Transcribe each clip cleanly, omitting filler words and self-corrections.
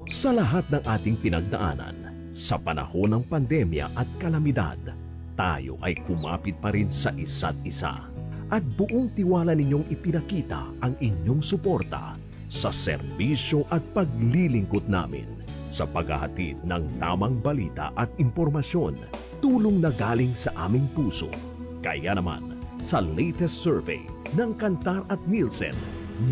Sa lahat ng ating pinagdaanan, sa panahon ng pandemya at kalamidad, tayo ay kumapit pa rin sa isa't isa. At buong tiwala ninyong ipinakita ang inyong suporta sa serbisyo at paglilingkod namin sa paghahatid ng tamang balita at impormasyon, tulong na galing sa aming puso. Kaya naman, sa latest survey ng Kantar at Nielsen,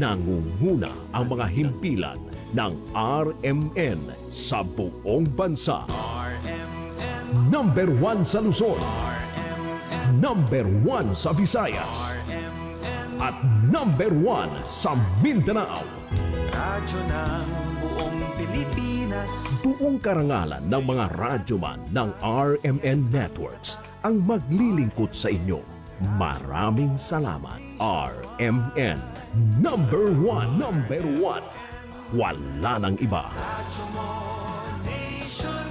nangunguna ang mga himpilan ng RMN sa buong bansa. RMN, Number 1 sa Luzon, RMN, number 1 sa Visayas, RMN, at number 1 sa Mindanao. radyo ng buong Pilipinas. Buong karangalan ng mga radyoman ng RMN Networks ang maglilingkod sa inyo. Maraming salamat, RMN. Number 1, number 1. Wala nang iba. Radyo mo nationwide.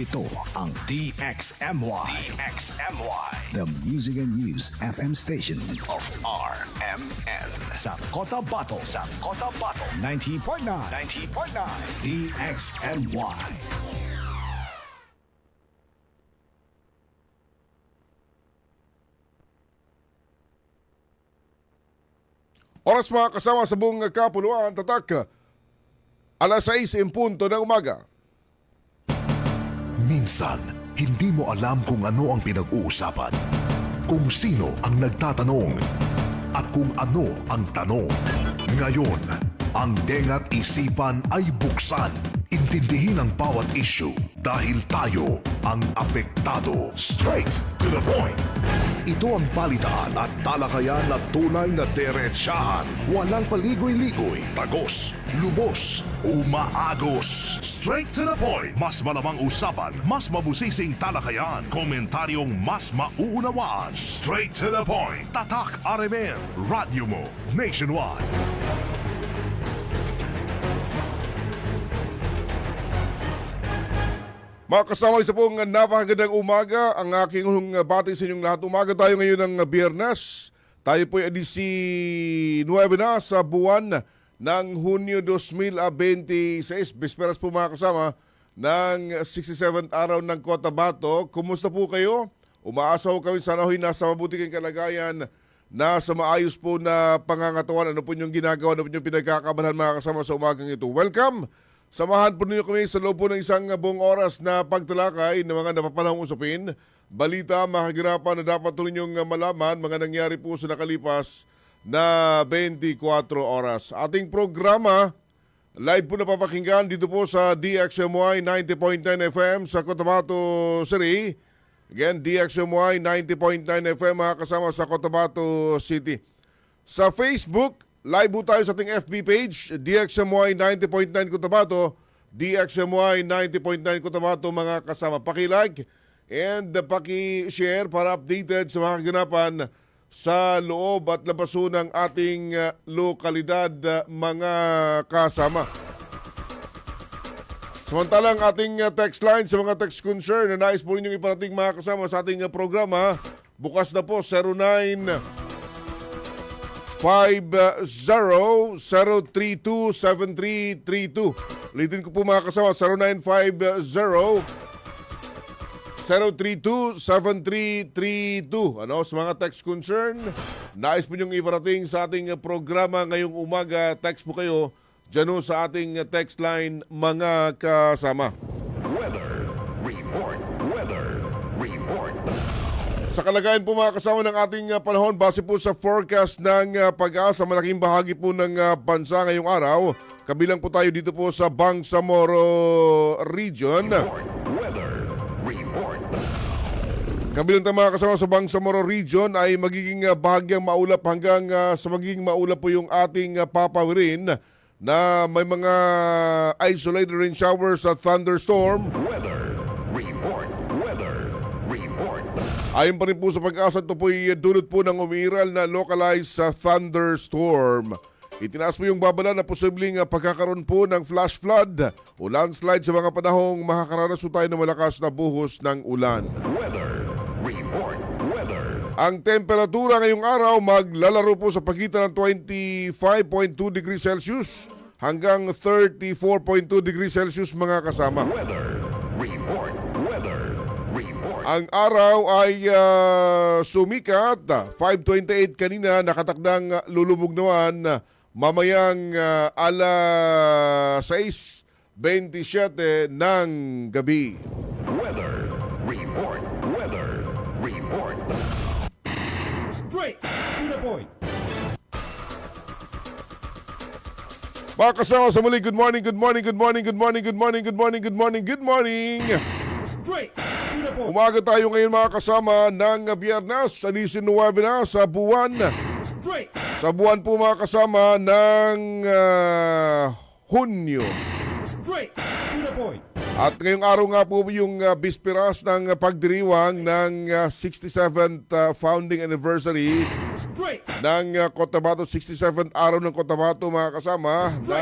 Ito ang DXMY. The Music and News FM station of RMN. Sa Cotabato. 90.9. DXMY. Oras mga kasama sa buong kapuluan, tatak, alas 6 in punto ng umaga. Minsan, hindi mo alam kung ano ang pinag-uusapan, kung sino ang nagtatanong, at kung ano ang tanong. Ngayon, ang tenga't isipan ay buksan. Intindihin ang bawat issue dahil tayo ang apektado. Straight to the point. Ito ang balitaan at talakayan na tunay na diretsahan. Walang paligoy-ligoy, tagos, lubos, umaagos. Straight to the point. Mas malamang usapan, mas mabusising talakayan, komentaryong mas mauunawaan. Straight to the point. Tatak RMN. Radyo mo nationwide. Mga kasama, isa pong napakagandang umaga. Ang aking bati sa inyong lahat. Umaga tayo ngayon ng Biyernes. Tayo po ay 19 na sa buwan ng Hunyo 2026. Bisperas po mga kasama ng 67th araw ng Cotabato. Kumusta po kayo? Umaasa po kami sana ho'y nasa mabuti kayong kalagayan, nasa maayos po na pangangatawan. Ano po yung ginagawa, ano po yung pinagkakabalan mga kasama sa umagang ito. Welcome! Samahan po ninyo kami sa loob po ng isang buong oras na pagtalakay ng mga napapanahong usapin, balita, makagirapan na dapat po ninyong malaman, mga nangyari po sa nakalipas na 24 oras. Ating programa, live po napapakinggan dito po sa DXMY 90.9 FM sa Cotabato City. Again, DXMY 90.9 FM mga kasama sa Cotabato City. Sa Facebook, live po tayo sa ating FB page, DXMY 90.9 Cotabato, DXMY 90.9 Cotabato mga kasama. Paki-like and paki-share para updated sa mga kaganapan sa loob at labas ng ating lokalidad mga kasama. Samantalang ating text line sa mga text concern na nais po ninyong iparating mga kasama sa ating programa, bukas na po 0950-032-7332. Ulitin ko po mga kasama, 0950-032-7332. Ano, sa mga text concern, nais po niyong iparating sa ating programa ngayong umaga, text po kayo dyan sa ating text line mga kasama. Weather report. Sa kalagayan po mga kasama ng ating panahon, base po sa forecast ng Pag-asa, malaking bahagi po ng bansa ngayong araw. Kabilang po tayo dito po sa Bangsamoro Region. Kabilang tayo mga kasama sa Bangsamoro Region ay magiging bahagyang maulap hanggang sa magiging maulap po yung ating papawirin na may mga isolated rain showers at thunderstorm. Ayon pa rin po sa Pag-asa, ito po'y dulot po ng umiiral na localized thunderstorm. Itinaas po yung babala na posibleng pagkakaroon po ng flash flood o landslide sa mga panahong makakaranas po tayo ng malakas na buhos ng ulan. Ang temperatura ngayong araw maglalaro po sa pagitan ng 25.2 degrees Celsius hanggang 34.2 degrees Celsius mga kasama. Weather report. Weather report. Ang araw ay sumikat, 5:28 kanina, nakatakdang lulubog naman mamayang alas 6:27 ng gabi. Weather report. Weather report. Straight to the point. Mga kasama sa muli, good morning, good morning, good morning, good morning, good morning, good morning, good morning, good morning. Straight to the point. Umaga tayo ngayon mga kasama ng Biyernes, 19 na sa buwan. Straight. Sa buwan po mga kasama ng Hunyo. Straight to the point. At ngayong araw nga po yung bisperas ng pagdiriwang ng 67th founding anniversary Straight. ng Cotabato, 67th araw ng Cotabato mga kasama na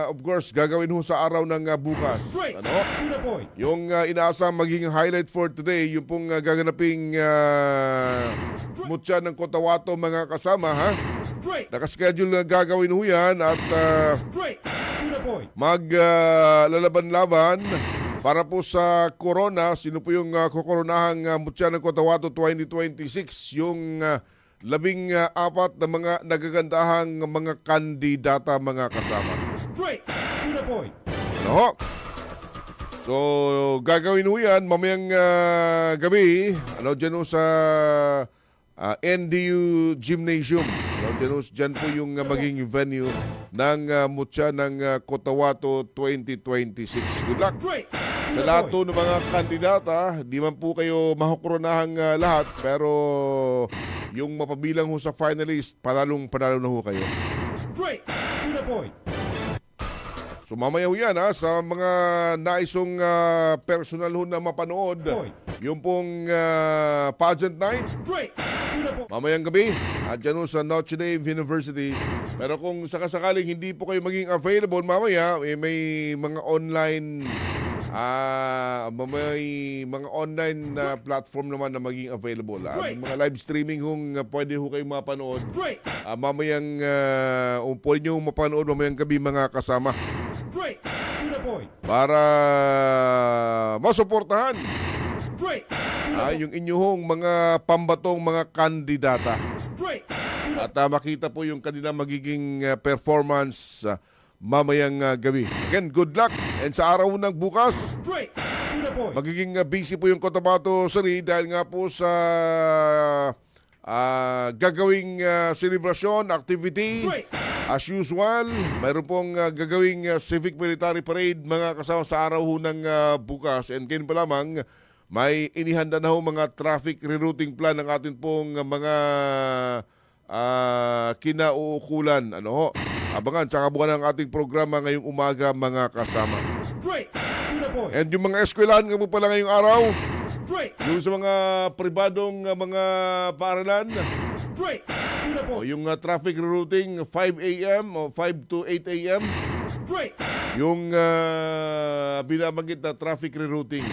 of course gagawin ho sa araw ng bukas. Straight Ano? to the point. Yung inaasang magiging highlight for today, yung pong gaganaping mutya ng Cotabato mga kasama ha. Straight. Nakaschedule na gagawin ho yan at Straight to the point. maglalaban-laban para po sa Corona. Sino po yung kukoronahang mutya ng Cotabato 2026? Yung 14 na mga nagagandahang mga kandidata mga kasama. Straight to the point. Ano ho? So, gagawin ho yan mamayang gabi, dyan ho sa NDU Gymnasium. Dyan po yung maging venue ng mutya ng Cotabato 2026. Good luck! Straight to Sa the lahat point. ng mga kandidata, di man po kayo makukuronahang lahat, pero yung mapabilang ho sa finalist, panalo na ho kayo. Straight to the point. So mamaya ho yan sa mga naisong personal ho na mapanood, Point. yung pong pageant night, Straight to the point. mamayang gabi, dyan ho sa Notre Dame University. Pero kung sakasakaling hindi po kayo maging available mamaya, may mga online na platform naman na maging available. Mga live streaming kung pwede ho kayo mapanood. Straight. Mamayang pwede nyo mapanood mamayang gabi mga kasama Straight to the point. para masuportahan Straight to the point. yung inyong mga pambatong mga kandidata. Straight to the At makita po yung kanilang magiging performance mamayang gabi. Again, good luck. And sa araw ng bukas, straight to the point. magiging busy po yung Cotabato City dahil nga po sa gagawing celebration, activity. Straight. As usual, mayroon pong gagawing civic military parade mga kasama sa araw ho ng bukas. And kayo pa lamang, may inihanda na ho mga traffic rerouting plan ng atin pong mga kinauukulan. Abangan sa kabukan ng ating programa ngayong umaga mga kasama. Straight to the point. And yung mga eskwelahan nga po pala ngayong araw, Straight. yung sa mga pribadong mga paaralan, Straight to the o point. yung traffic rerouting 5 a.m. o 5 to 8 a.m. Straight. Yung binabanggit na traffic rerouting.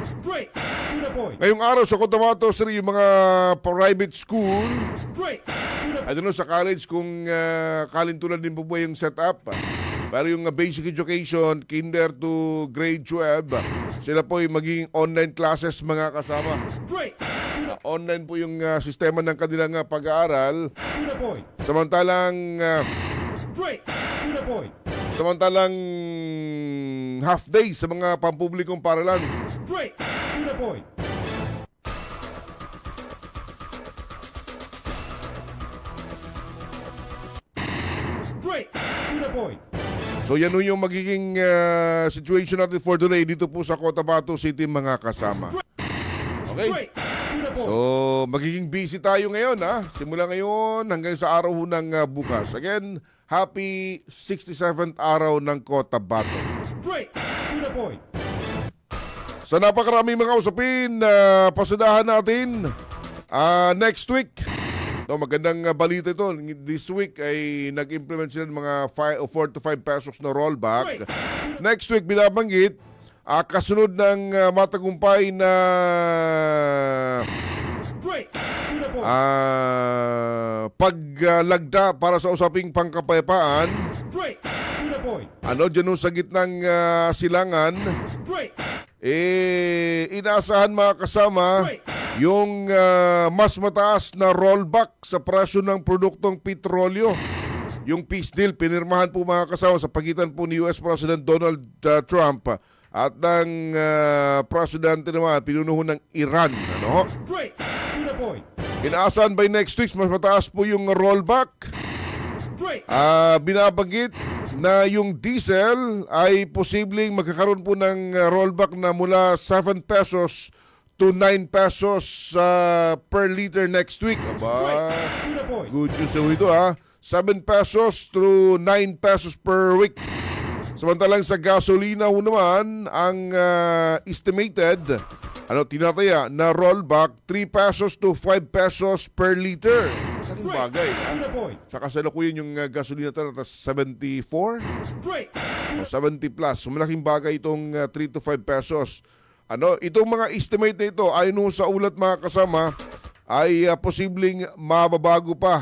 Straight to the point. Ngayong araw sa Cotabato, sir, yung mga private school, Straight to the point. sa college kung kalintunan din po ba yung setup. Pero yung basic education, kinder to grade 12, sila po yung magiging online classes mga kasama. Straight to the Online po yung sistema ng kanilang pag-aaral. to the point. Samantalang Straight to the point. half day sa mga pampublikong paaralan. Straight to the point. Straight to the point. So yan yung magiging situation natin for today dito po sa Cotabato City mga kasama. Okay? Straight to the point. So magiging busy tayo ngayon Simula ngayon hanggang sa araw ng bukas. Again, happy 67th araw ng Cotabato. Straight to the point. Sa napakaraming mga usapin na pasadahan natin next week. Magandang balita ito. This week ay nag-implement sila ng mga 4 to 5 pesos na rollback. Next week, binabanggit, kasunod ng matagumpay na Straight to the point. Paglagda para sa usaping pangkapayapaan, Straight to the point. dyan ho sa gitnang silangan, Straight. inaasahan mga kasama yung mas mataas na rollback sa presyo ng produktong petrolyo. Yung peace deal, pinirmahan po mga kasama sa pagitan po ni US President Donald Trump at ng presidente naman, pinuno ng Iran. Straight to the point. Inaasahan by next week, mas mataas po yung rollback. Straight. Binabanggit na yung diesel ay posibleng magkakaroon po ng rollback na mula 7 pesos to 9 pesos per liter next week. Straight Aba, to the point. good news na ito 7 pesos to 9 pesos per week. Samantalang sa gasolina ho naman, ang estimated, tinataya na rollback 3 pesos to 5 pesos per liter. Saking Straight bagay. to the point. Sa kasalukuyan yung gasolina talaga 74 Straight o 70 plus. So, malaking bagay itong 3 to 5 pesos. Itong mga estimate na ito, ayon ho sa ulat mga kasama, ay posibleng mababago pa.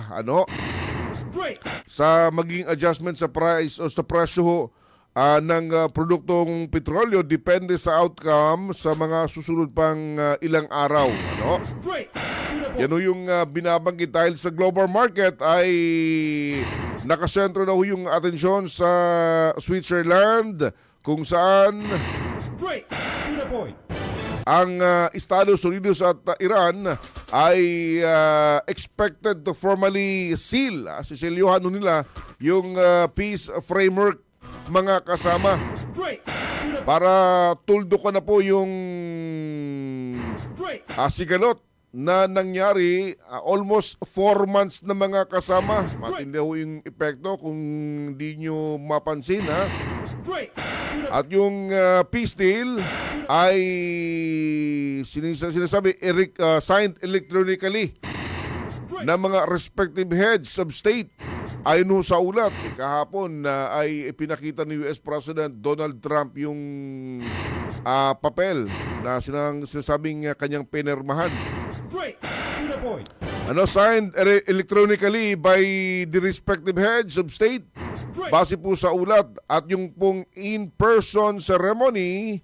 straight Sa maging adjustment sa price o sa presyo ho, ng produktong petrolyo depende sa outcome sa mga susunod pang ilang araw. straight to the point. Yan ho yung binabanggit dahil sa global market ay nakasentro na ho yung atensyon sa Switzerland kung saan Straight to the point. ang Estados Unidos at Iran ay expected to formally seal, sisilyuhan nila yung peace framework mga kasama Straight to the para tuldok na po yung straight sigalot na nangyari almost 4 months na mga kasama. Matindi ho yung epekto kung di nyo mapansin straight to the At yung peace deal ay sinasabi signed electronically straight ng mga respective heads of state. Ayon ho sa ulat, kahapon ay ipinakita ni US President Donald Trump yung papel na sinasabing kanyang pinirmahan. straight to the point. Signed electronically by the respective heads of state. Straight Base po sa ulat at yung pong in-person ceremony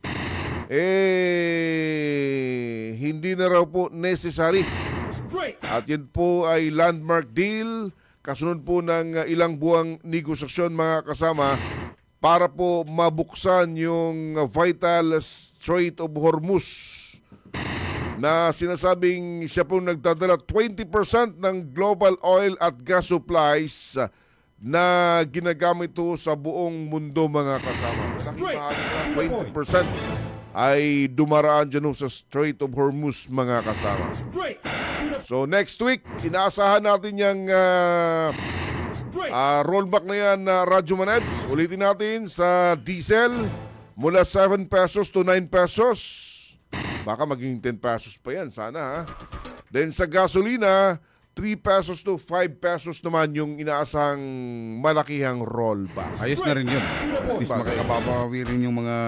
hindi na raw po necessary. straight At yun po ay landmark deal kasunod po ng ilang buwang negosasyon mga kasama para po mabuksan yung vital Strait of Hormuz na sinasabing siya pong nagdadala 20% ng global oil at gas supplies na ginagamit po sa buong mundo mga kasama. Straight Malaking bahagi na, 20% ay dumaraan dyan sa Strait of Hormuz mga kasama. straight to the So next week, inaasahan natin yung straight rollback na yan na Radyo Manebs. Ulitin natin sa diesel mula 7 pesos to 9 pesos. Baka maging 10 pesos pa yan, sana Then sa gasolina, 3 pesos to 5 pesos naman yung inaasahang malakihang rollback. Ayos na rin yun. At least makakababawi rin yung mga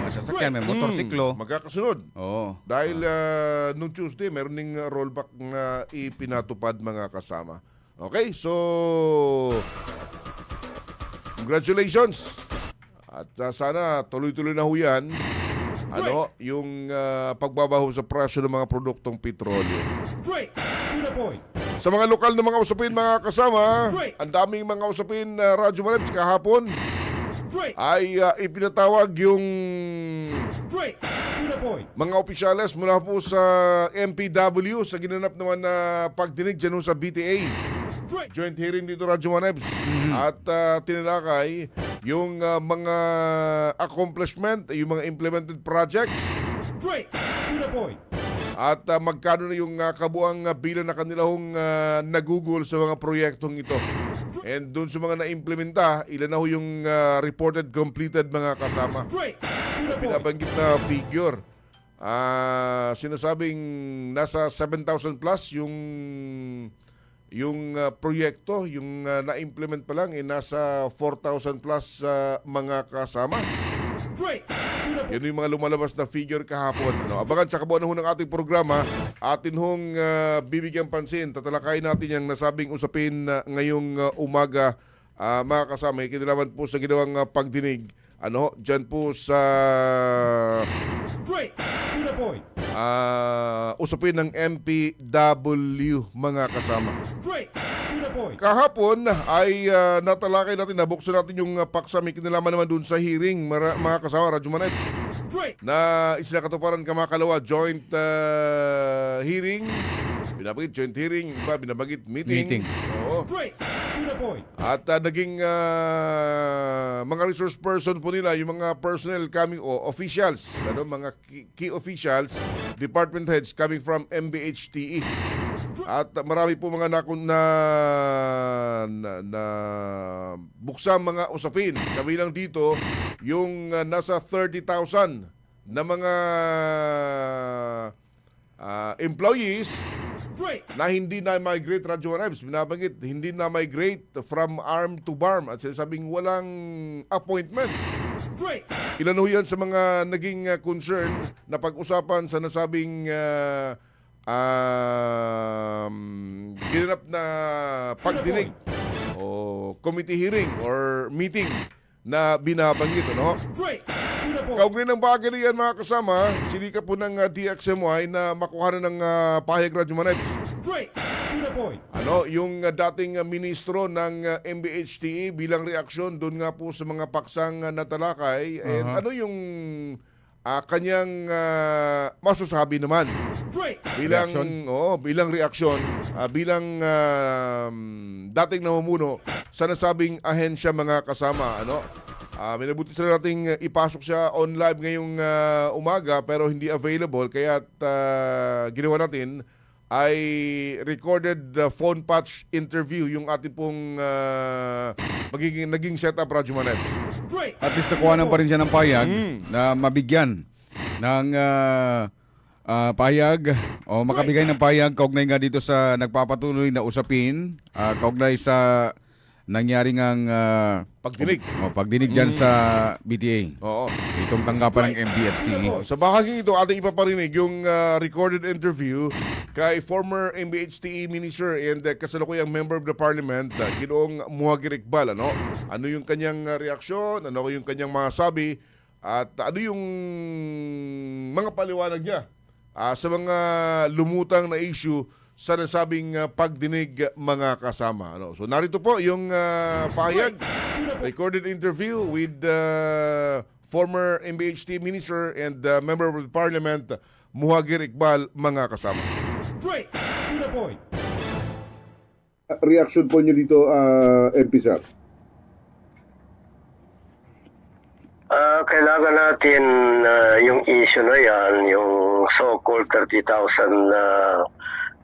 sasakyan, may motorsiklo. Magkakasunod. Oo. Dahil nung Tuesday, meron ding rollback na ipinatupad mga kasama. Okay, so congratulations. At sana tuloy-tuloy na ho yan. Yung pagbabaho sa presyo ng mga produktong petrolyo. straight to the point. Sa mga lokal na mga usapin mga kasama, ang daming mga usapin Radyo Manebs kahapon Straight ay ipinatawag yung straight to the point. mga opisyales mula po sa MPW sa ginanap naman na pagdinig dyan sa BTA. Straight Joint hearing dito Radyo Manebs. At tinalakay yung mga accomplishment, yung mga implemented projects straight to the point. at magkano na yung kabuang bilang na kanilang nagugol sa mga proyektong ito. And dun sa mga na-implementa, ilan na ho yung reported completed mga kasama. Straight to the point. Binabanggit na figure. Sinasabing nasa 7,000 plus yung proyekto, yung na-implement pa lang nasa 4,000 plus mga kasama. Straight to the point. Yan yung mga lumalabas na figure kahapon. Ano? Abangan sa kabuuan ho ng ating programa, atin hong bibigyan pansin. Tatalakayin natin yung nasabing usapin ngayong umaga, mga kasama. Kinalaman po sa ginawang pagdinig. Ano, dyan po sa Straight to the point. usapin ng MPW, mga kasama. Straight to the point. Kahapon ay natalakay natin, nabuksan natin yung paksa. May kinalaman naman dun sa hearing, mga kasama, Radyo Manets, Straight. na isinakatuparan kamakalawa, joint hearing, binabagit joint hearing, iba binabagit meeting. Oo. Straight to the point. At naging mga resource person po nila, yung mga personnel coming, officials, ano, mga key officials, department heads coming from MBHTE. At marami po mga na buksang mga usapin. Kabilang dito, yung nasa 30,000 na mga employees Straight. na hindi na migrate, Radyo Arrives, binabanggit, hindi na migrate from arm to barm at sinasabing walang appointment. Straight. Ilan ho yan sa mga naging concern na pag-usapan sa nasabing ginanap na pagdinig o committee hearing or meeting na binabanggit. Ano? Straight to the point. Kaugnay ng bagay na yan, mga kasama, sinika po ng DXMY na makuha na ng pahayag, Radyo Manets. Straight to the point. Ano, yung dating ministro ng MBHTE bilang reaksyon doon nga po sa mga paksang natalakay. And ano yung kanyang masasabi naman Straight. bilang Reaction? bilang reaksyon, bilang dating namumuno sa nasabing ahensya, mga kasama. Ano? Minabuti sila nating ipasok siya on live ngayong umaga pero hindi available, kaya ginawa natin ay recorded phone patch interview yung ating pong naging setup, Radyo Manets. Straight. At least nakuha pa rin siya ng payag na mabigyan ng payag o makabigay ng payag kaugnay nga dito sa nagpapatuloy na usapin, kaugnay sa nangyari ngang pagdinig dyan sa BTA. Oo. Itong tanggapan ng MBHTE. Sa bahaging ito, ating ipaparinig yung recorded interview kay former MBHTE Minister and kasalukuyang Member of the Parliament, Ginoong Muhagir Iqbal. Ano? Ano yung kanyang reaksyon? Ano yung kanyang masabi? At ano yung mga paliwanag niya sa mga lumutang na issue sa nasabing pagdinig, mga kasama. Ano? So narito po yung pahayag, recorded interview with former MBHT Minister and Member of the Parliament, Muhagir Iqbal, mga kasama. Straight to the point. Reaction po niyo dito, MP Sir? Kailangan natin yung issue na yan, yung so-called 30,000 na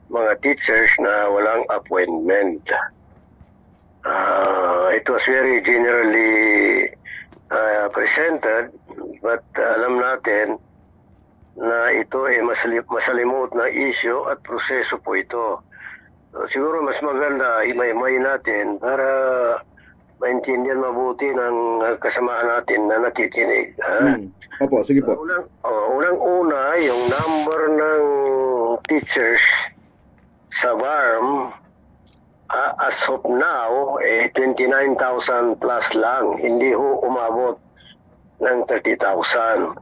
mga teachers na walang appointment. It was very generally presented, but alam natin na ito ay masalimuot na issue at proseso po ito. So, siguro mas maganda imay-imay natin para maintindihan mabuti ng kasamaan natin na nakikinig. Opo, sige po. Unang-una, yung number ng teachers sa BARM, as of now, 29,000 plus lang. Hindi ho umabot ng 30,000.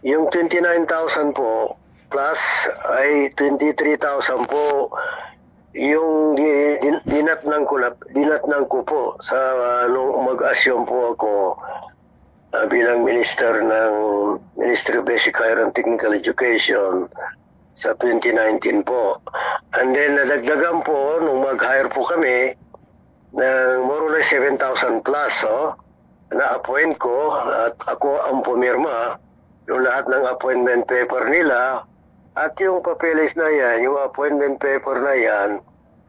Yung 29,000 po, plus ay 23,000 po yung dinatnan ko po sa nung mag-assume po ako bilang minister ng Ministry of Basic Higher and Technical Education sa 2019 po. And then nadagdagan po nung mag-hire po kami ng more or less 7,000 plus na-appoint ko at ako ang pumirma yung lahat ng appointment paper nila. At yung papeles na yan, yung appointment paper na yan,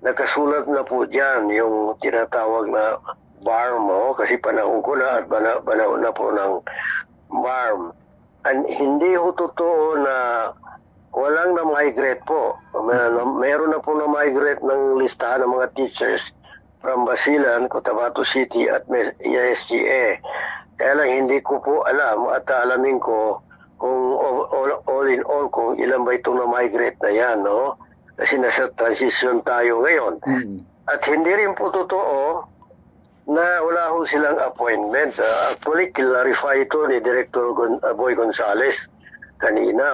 nakasulat na po dyan yung tinatawag na BARM, kasi panahon ko na at panahon na po ng BARM. And hindi ho totoo na walang na-migrate po. Meron na po na-migrate ng listahan ng mga teachers from Basilan, Cotabato City at ESGA. Kaya lang hindi ko po alam at alamin ko kung all in all kung ilan ba itong na-migrate na yan, no? Kasi nasa transition tayo ngayon. At hindi rin po totoo na wala ho silang appointment. Actually, clarify ito ni Director Boy Gonzales kanina.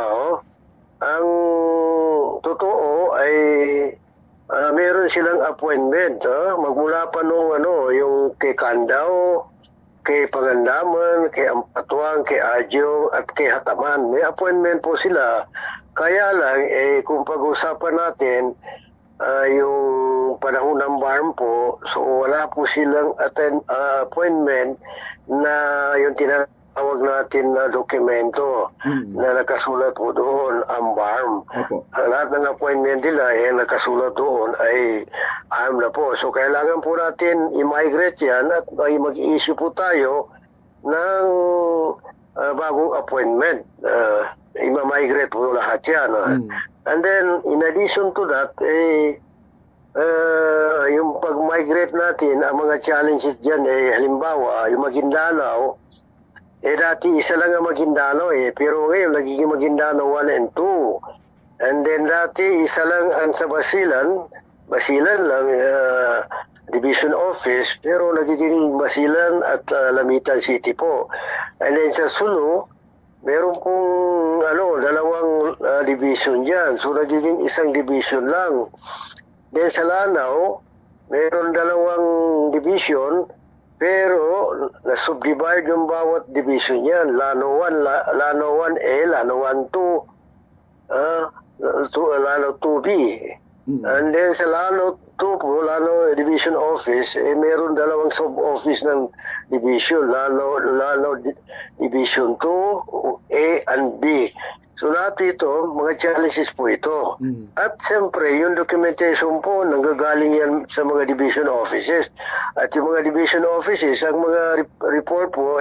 Ang totoo ay meron silang appointment. Magmula pa nung yung kay Candao, kay Pangandaman, kay Ampatuan, kay Adyong at kay Hataman. May appointment po sila. Kaya lang, kung pag-usapan natin yung panahon ng BARM po, so wala po silang appointment na yung tinatawag natin na dokumento na nakasulat po doon ang BARM. Lahat ng appointment nila nakasulat doon ay ARM na po. So kailangan po natin i-migrate yan at mag-issue po tayo ng bagong appointment. I-migrate po lahat yan. And then, in addition to that, yung pag-migrate natin, ang mga challenges dyan, halimbawa, yung Maguindanao, dati isa lang ang Maguindanao pero ngayon nagiging Maguindanao 1 and 2. And then dati isa lang ang sa Basilan lang division office, pero nagiging Basilan at Lamitan City po. And then sa Sulu, meron pong dalawang division dyan. So nagiging isang division lang. Then sa Lanao, meron dalawang division, pero na-subdivide yung bawat division yan. Lanao 1, Lanao 1A, Lanao 1 2, Lanao 2B. And then sa Lanao 2 po, Lanao Division Office, meron dalawang sub-office ng division, Lanao Division 2, A and B. So lahat ito, mga challenges po ito. At siyempre, yung documentation po, nanggagaling yan sa mga division offices. At yung mga division offices, ang mga report po,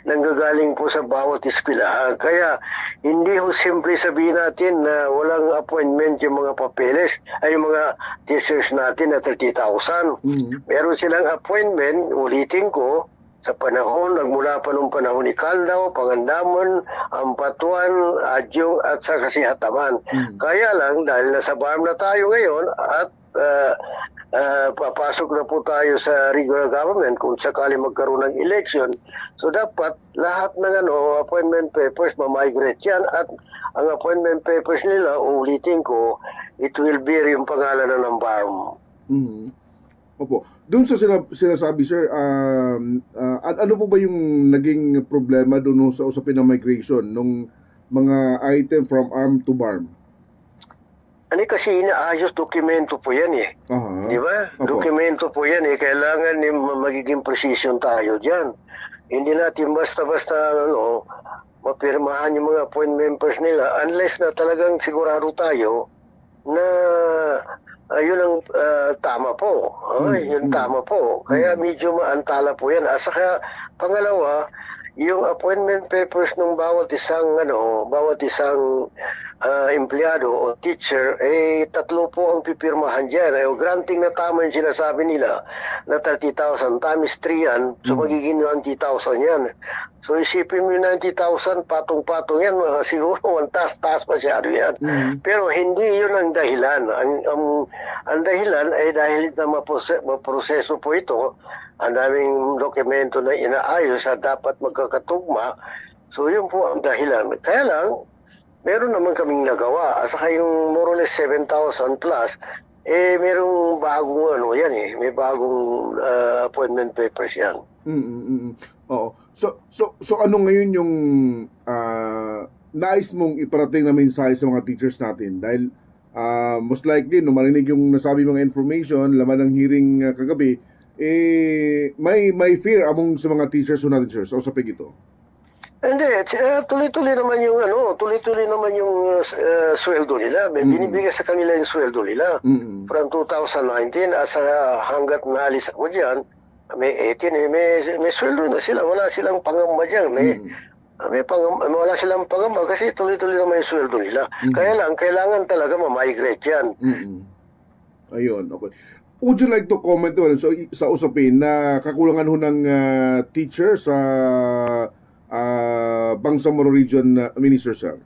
nanggagaling po sa bawat eskwelahan. Kaya, hindi ho simple sabihin natin na walang appointment yung mga papeles, ay yung mga teachers natin na 30,000. Meron silang appointment, ulitin ko, sa panahon, nagmula pa nung panahon ni Candao, Pangandaman, Ampatuan, Adyong at sa Hataman. Kaya lang, dahil nasa BARM na tayo ngayon at papasok na po tayo sa regular government kung sakali magkaroon ng election, so dapat lahat ng appointment papers ma-migrate yan at ang appointment papers nila, ulitin ko, it will bear yung pangalan na ng BARM. Opo. Doon sa sinasabi, sir, ano po ba yung naging problema doon sa usapin ng migration ng mga item from ARM to BARM? Kasi inaayos dokumento po yan Di ba? Dokumento po yan Kailangan magiging precision tayo dyan. Hindi natin basta-basta mapirmahan yung mga appointment papers nila unless na talagang sigurado tayo na yun ang tama po. Yun tama po. Kaya medyo maantala po yan. Saka pangalawa, yung appointment papers ng bawat isang empleyado o teacher, tatlo po ang pipirmahan dyan. Granting na tama yung sinasabi nila na 30,000 times 3 yan, so magiging 90,000 yan. So isipin mo yung 90,000, patong-patong yan, siguro taas masyado yan. Pero hindi yun ang dahilan. Ang dahilan ay dahil na maproseso po ito, ang daming dokumento na inaayos at dapat magkakatugma. So yun po ang dahilan. Kaya lang, meron naman kaming nagawa. Saka yung more or less 7,000 plus, merong bagong may bagong appointment papers yan. Oo. So ano ngayon yung nais mong iparating na mensahe sa mga teachers natin? Dahil most likely, no, marinig yung nasabi mga information, laman ng hearing kagabi, may fear among sa mga teachers natin, sir, sa usapin ito. Hindi, tuloy-tuloy naman yung sweldo nila. May binibigay sa kanila yung sweldo nila. From 2019 at hanggat naalis ako diyan, may 18 may sweldo na sila. Wala silang pangamba diyan. Wala silang pangamba kasi tuloy-tuloy naman yung sweldo nila. Kaya lang kailangan talaga ma-migrate yan. Ayun, okay. Would you like to comment on sa usapin na kakulangan ho ng teacher sa Bangsamoro Region, Minister Sir?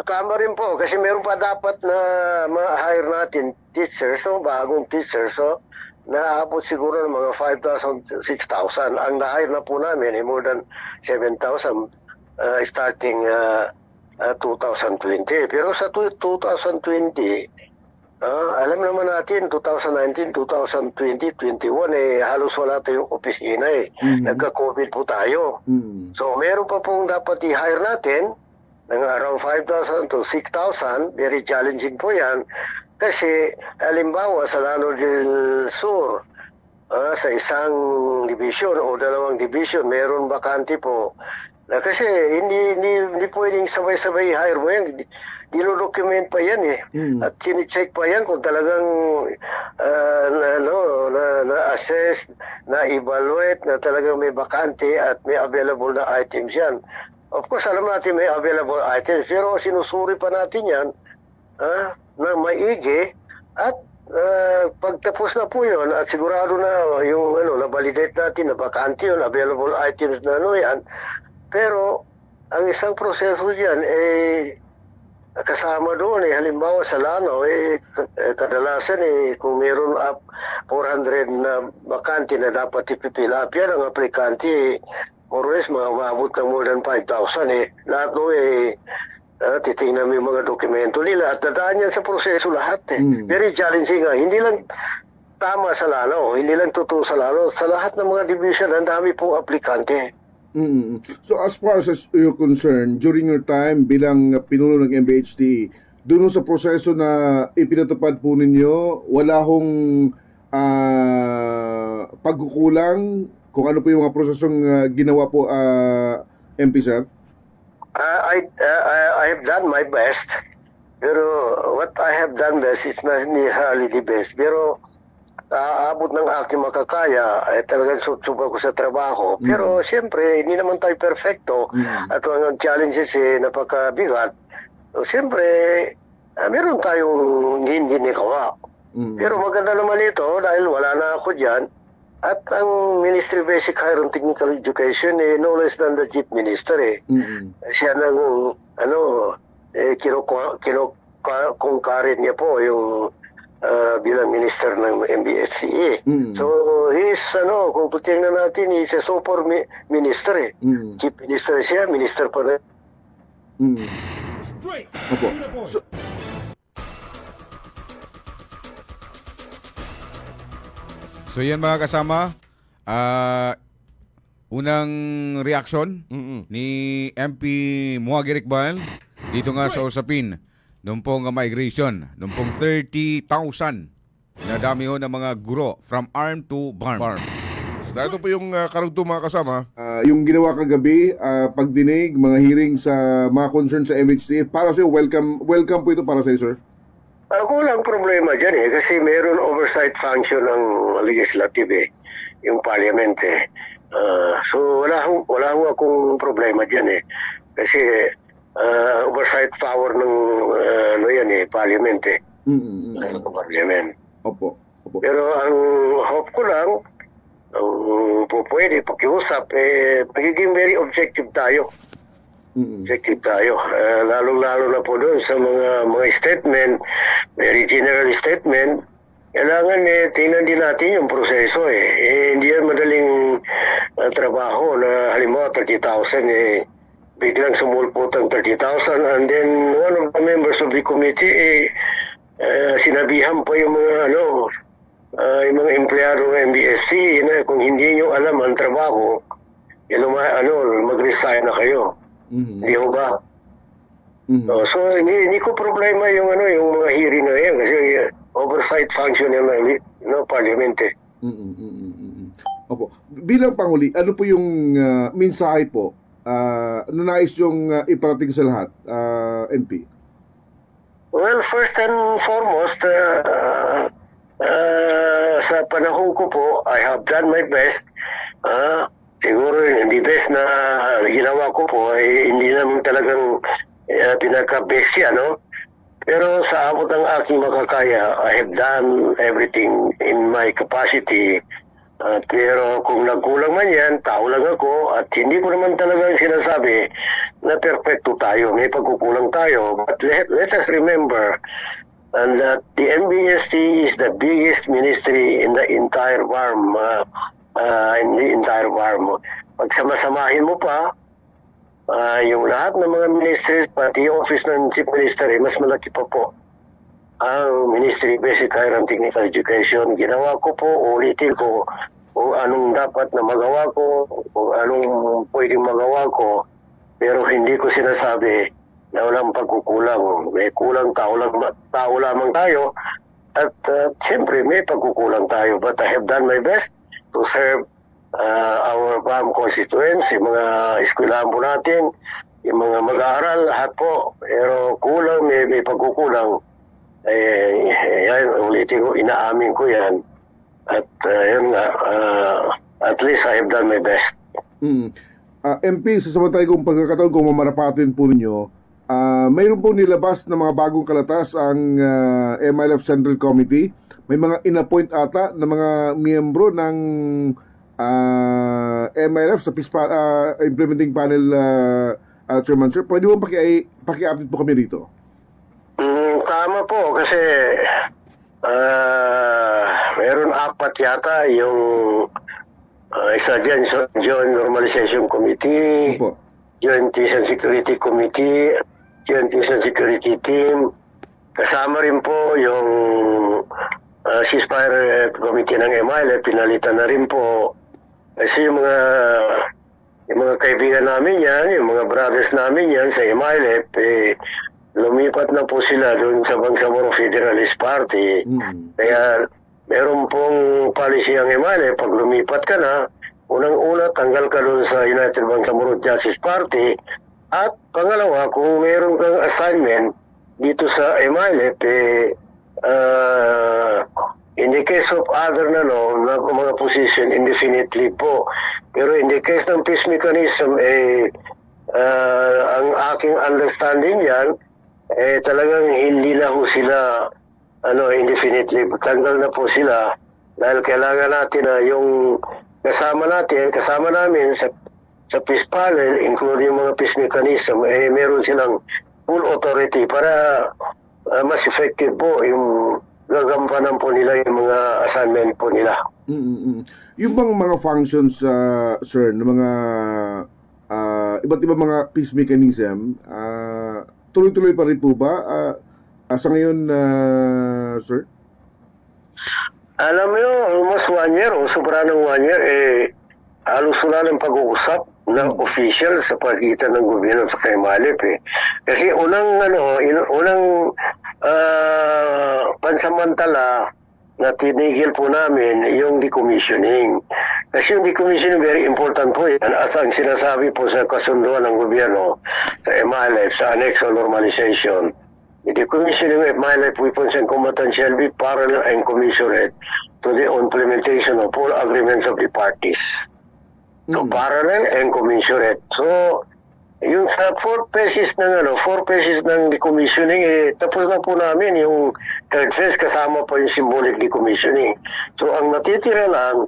Tama rin po, kasi meron pa dapat na ma-hire natin teachers, so bagong teachers, so naabot siguro ng mga 5,000, 6,000. Ang na-hire na po namin ay more than 7,000 starting 2020. Pero sa 2020, alam naman natin, 2019, 2020, 2021, halos wala tayong opisina eh. Nagka-COVID po tayo. So meron pa pong dapat i-hire natin ng around 5,000 to 6,000. Very challenging po yan. Kasi, halimbawa, sa Lano del Sur, sa isang division o dalawang division, meron bakante po. Kasi, hindi pwedeng sabay-sabay hire mo yan. Dino-document pa yan eh. At sinicheck pa yan kung talagang na-assess, na-evaluate, na talagang may bakante at may available na items yan. Of course, alam natin may available items, pero sinusuri pa natin yan na maigi at pagtapos na po yun at sigurado na yung na-validate natin na bakante yun, available items na yan. Pero, ang isang proseso dyan, kasama doon, halimbawa sa Lanao, kadalasan kung meron up 400 na bakante na dapat ipipila up yan, ang aplikante, more or less, maabot ng more than 5,000 Lahat no titingnan mo yung mga dokumento nila at dadaan yan sa proseso lahat Very challenging nga. Hindi lang tama sa Lanao, hindi lang totoo sa Lanao. Sa lahat ng mga division, ang dami pong aplikante. So as far as you're concerned, during your time bilang pinuno ng MBHT, doon sa proseso na ipinatupad po ninyo, wala hong pagkukulang kung ano po yung mga prosesong ginawa po, MP sir? I have done my best. Pero what I have done best is not necessarily the best. Pero aabot ng aking makakaya, talagang susuba ko sa trabaho. Pero siyempre, hindi naman tayo perfecto. At ang challenges napakabigat. So siyempre, meron tayong hindi nagawa. Pero maganda naman ito dahil wala na ako dyan. At ang Ministry of Basic Higher and Technical Education, no less than the Chief Minister Siya nang, kinukungkarin niya po yung bilang Minister ng MBSCE. So, he's, kung tutingnan natin, he's a super minister Chief Minister siya, Minister pa rin. Straight to the point. So yan mga kasama, unang reaksyon ni MP Muhagi Ricbal dito nga sa usapin nung pong migration, nung pong 30,000 na dami ho ng mga guro from arm to barm. Ito po yung karugtong mga kasama. Yung ginawa kagabi, pagdinig, mga hearing sa mga concern sa MHT, para sa'yo, welcome po ito para sa'yo, sir. Ako lang problema dyan kasi mayroon oversight function ng legislative yung parliament so wala ho akong problema dyan kasi oversight power ng parliament parliament. Opo. Pero ang hope ko lang pwede pakiusap magiging very objective tayo. Objective tayo. Lalong-lalo na po doon sa mga statement, very general statement. Kailangan tingnan din natin yung proseso hindi yan madaling trabaho na halimbawa 30,000 biglang sumulpot ang 30,000 and then one of the members of the committee sinabihan pa yung mga yung mga empleyado ng MBSC kung hindi nyo alam ang trabaho mag-resign na kayo. Hindi ho ba? So hindi ko problema yung mga hearing na yan kasi oversight function ng parliament Opo. Bilang Panghuli, ano po yung mensahe po na nais yung iparating sa lahat, MP? Well, first and foremost, sa panahon ko po, I have done my best. Siguro hindi best na ginawa ko po ay hindi naman talagang pinaka-best yan, Pero sa abot ng aking makakaya, I have done everything in my capacity. Pero kung nagkulang man yan, tao lang ako at hindi ko naman talagang sinasabi na perfecto tayo. May pagkukulang tayo. But let us remember and that the MBST is the biggest ministry in the entire BARM. Pagsamasamahin mo pa, yung lahat ng mga ministries, pati yung office ng chief minister, mas malaki pa po ang Ministry of Basic Higher and Technical Education. Ginawa ko po, ulitin ko kung anong dapat na magawa ko, kung anong pwedeng magawa ko, pero hindi ko sinasabi na walang pagkukulang. May kulang, tao lamang tayo, at siyempre may pagkukulang tayo. But I have done my best to serve our BAM constituents, yung mga eskwelahan po natin, yung mga mag-aaral, lahat po. Pero kulang, may pagkukulang. Yan, ulitin ko, inaamin ko yan. At yun nga, at least I have done my best. MP, sa samantay kong pagkakataon, kung mamarapatin po ninyo, mayroon po nilabas na mga bagong kalatas ang MILF Central Committee. May mga in-appoint ata na mga miyembro ng MILF sa Implementing Panel Chairman, sir. Pwede mo paki-update po kami dito? Tama po, kasi meron 4 yata yung isa dyan, Joint Normalization Committee, Opo. Joint Peace and Security Committee, Joint Peace and Security Team. Kasama rin po yung Ceasefire Committee ng MILF, pinalitan na rin po. Kasi yung mga kaibigan namin yan, yung mga brothers namin yan sa MILF, lumipat na po sila doon sa Bangsamoro Federalist Party. Kaya meron pong policy ang MILF, pag lumipat ka na, unang-una tanggal ka doon sa United Bangsamoro Justice Party, at pangalawa, kung meron kang assignment dito sa MILF, in the case of other na mga position, indefinitely po. Pero in the case ng peace mechanism, ang aking understanding yan, talagang hindi na ho sila indefinitely. Tanggal na po sila dahil kailangan natin na yung kasama namin sa peace panel, including mga peace mechanism, meron silang full authority para mas effective po yung gagampanan po nila yung mga assignment po nila. Yung bang mga functions, sir, ng mga iba't ibang mga peace mechanism, tuloy-tuloy pa rin po ba sa ngayon, sir? Alam mo yun, almost 1 year o sobra ng 1 year, halos wala ng pag-uusap ng official sa pagitan ng gobyerno sa MILF. Kasi unang pansamantala na tinigil po namin yung decommissioning. Kasi yung decommissioning very important po yan. At ang sinasabi po sa kasunduan ng gobyerno sa MILF, sa Annex on Normalization, the decommissioning of MILF weapons and combatants shall be parallel and commensurate to the implementation of all agreements of the parties. So, parallel and commensurate. So, yung sa 4 phases ng decommissioning, tapos na po namin yung 3rd phase, kasama po yung symbolic decommissioning. So, ang natitira lang,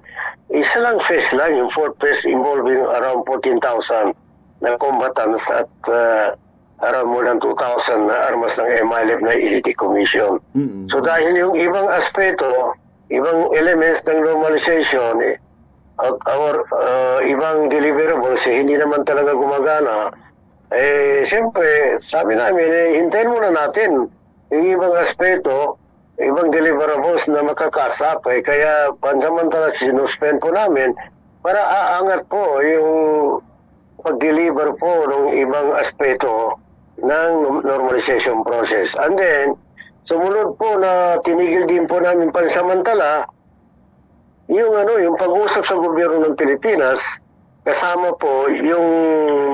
isa lang phase lang, yung 4th phase involving around 14,000 na combatants at around more than 2,000 na armas ng MILF na i-decommission. So, dahil yung ibang aspeto, ibang elements ng normalization, our ibang deliverables, hindi naman talaga gumagana, siyempre, sabi namin, hintayin muna natin yung ibang aspeto, ibang deliverables na makakasap. Kaya pansamantala sinuspend po namin para aangat po yung pag-deliver po ng ibang aspeto ng normalization process. And then, sumunod po na tinigil din po namin pansamantala yung pag-usap sa gobyerno ng Pilipinas, kasama po yung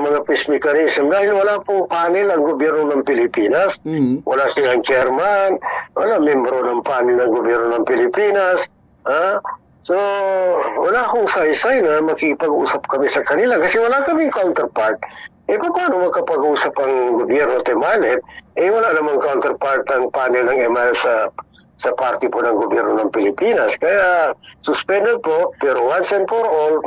mga peace mechanism. Dahil wala pong panel ang gobyerno ng Pilipinas, wala silang chairman, wala membro ng panel ng gobyerno ng Pilipinas. So, wala akong saysay na makipag-usap kami sa kanila kasi wala kaming counterpart. paano magkapag-usap ang gobyerno at MILF? Wala namang counterpart ang panel ng MILF sa party po ng gobyerno ng Pilipinas. Kaya suspended po, pero once and for all,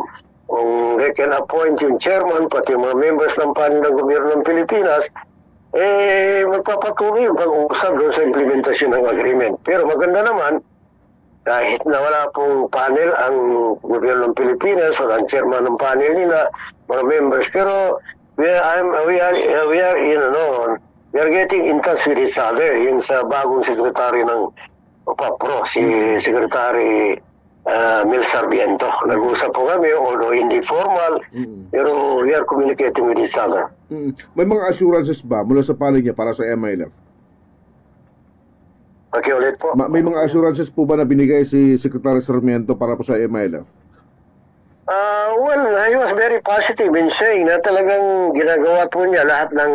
kung they can appoint yung chairman, pati mga members ng panel ng gobyerno ng Pilipinas, magpapatuloy yung pag-uusap doon sa implementasyon ng agreement. Pero maganda naman, kahit na wala pong panel ang gobyerno ng Pilipinas o ang chairman ng panel nila, mga members, pero we are getting in touch with each other. Yung sa bagong sekretary ng OPAPRO, si Secretary Mil Sarmiento. Nag-usap po kami, although hindi formal, pero we are communicating with each other. May mga assurances ba mula sa panel niya para sa MILF? Pakiulit po. May mga assurances po ba na binigay si Secretary Sarmiento para po sa MILF? Well, he was very positive in saying na talagang ginagawa po niya lahat ng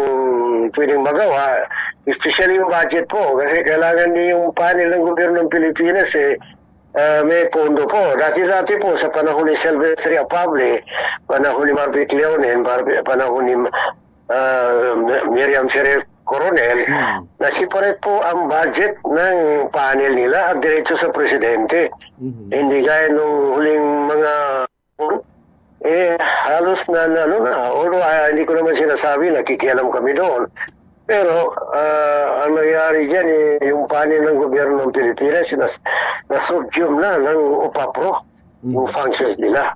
pwedeng magawa, especially yung budget po, kasi kailangan niya yung panel ng gobyerno ng Pilipinas may pondo po. Dati-dati po sa panahon ni Silvestre Apable, panahon ni Marvick Leonen, panahon ni Miriam Ferrer Coronel, na-separate po ang budget ng panel nila at diretso sa presidente. Hindi gaya nung huling mga halos na although hindi ko naman sinasabi, nakikialam kami doon. Pero ang nangyari dyan, yung panel ng gobyerno ng Pilipinas, na-subsume na ng OPAPRO, yung functions nila.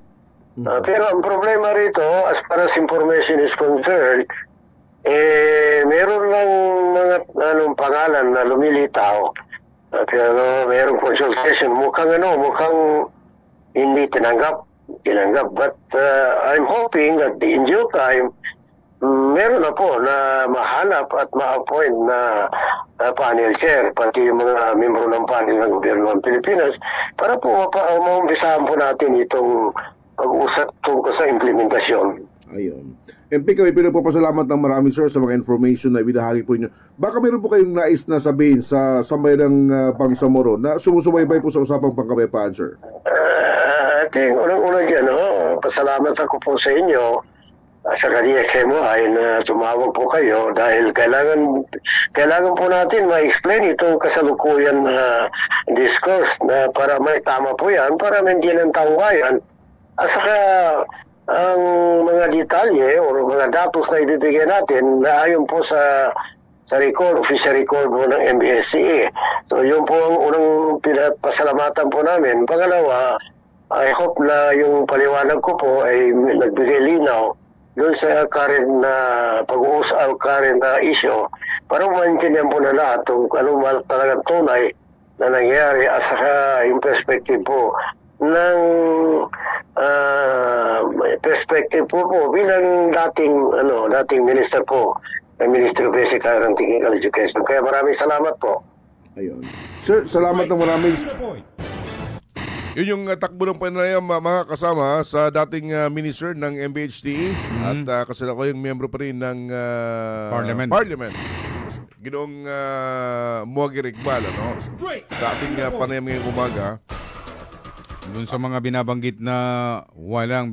Pero ang problema rito, as far as information is concerned, meron lang mga pangalan na lumilitaw. Pero merong consultation. Mukhang hindi tinanggap. But I'm hoping that in due time, meron na po na mahanap at ma-appoint na panel chair, pati yung mga membro ng panel ng gobyerno ng Pilipinas, para po maumpisahan po natin itong pag-usap tungkol sa implementasyon. Ayun. MP, kami pinagpapasalamat ng marami, sir, sa mga information na ibinahagi po ninyo. Baka meron po kayong nais na sabihin sa sambayanang Bangsamoro na sumusubaybay po sa usapang pangkapayapaan, sir? Ating unang-una dyan, pasalamat ako po sa inyo sa DXMO ay na tumawag po kayo dahil kailangan po natin ma-explain itong kasalukuyan na discourse na para may tama po yan, para maintindihan ng taong bayan. At saka ang mga detalye o mga datos na ibibigay natin na ayon po sa official record po ng MBSCA. So yun po ang unang pasalamatan po namin. Pangalawa, I hope na yung paliwanag ko po ay nagbigay linaw doon sa current na pag-uusap, current na issue, para maintindihan po na lahat kung ano talagang tunay na nangyari at saka yung perspective po ng perspective po bilang dating minister po ng Ministry of Basic Higher and Technical Education. Kaya maraming salamat po. Ayun. Sir, salamat ng marami. To the point. Yun yung takbo ng panayam, mga kasama sa dating minister ng MBHTE at kasi ako yung miyembro pa rin ng Parliament. Ginoong Muagi Iqbal, Straight. sa ating to the point. panayam ngayong umaga. Doon sa mga binabanggit na walang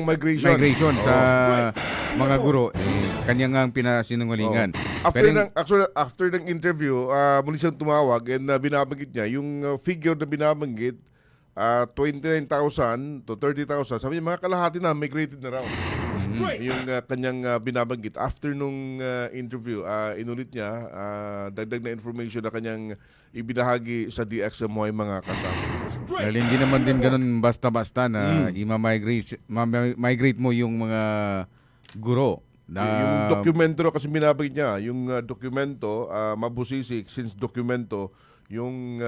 migration sa mga guro, kanya nga ang pinasinungalingan. After ng interview, muli siyang tumawag and binabanggit niya yung figure na binabanggit, 29,000 to 30,000. Sabi niya, mga kalahati na migrated na raw. Straight. Yung kanyang binabanggit. After nung interview, inulit niya, dagdag na information na kanyang ibinahagi sa DXMO ay mga kasama. Straight. Dahil hindi naman din ganun basta-basta na migrate mo yung mga guro. Yung dokumento kasi binabanggit niya, yung dokumento, mabusisik since dokumento, yung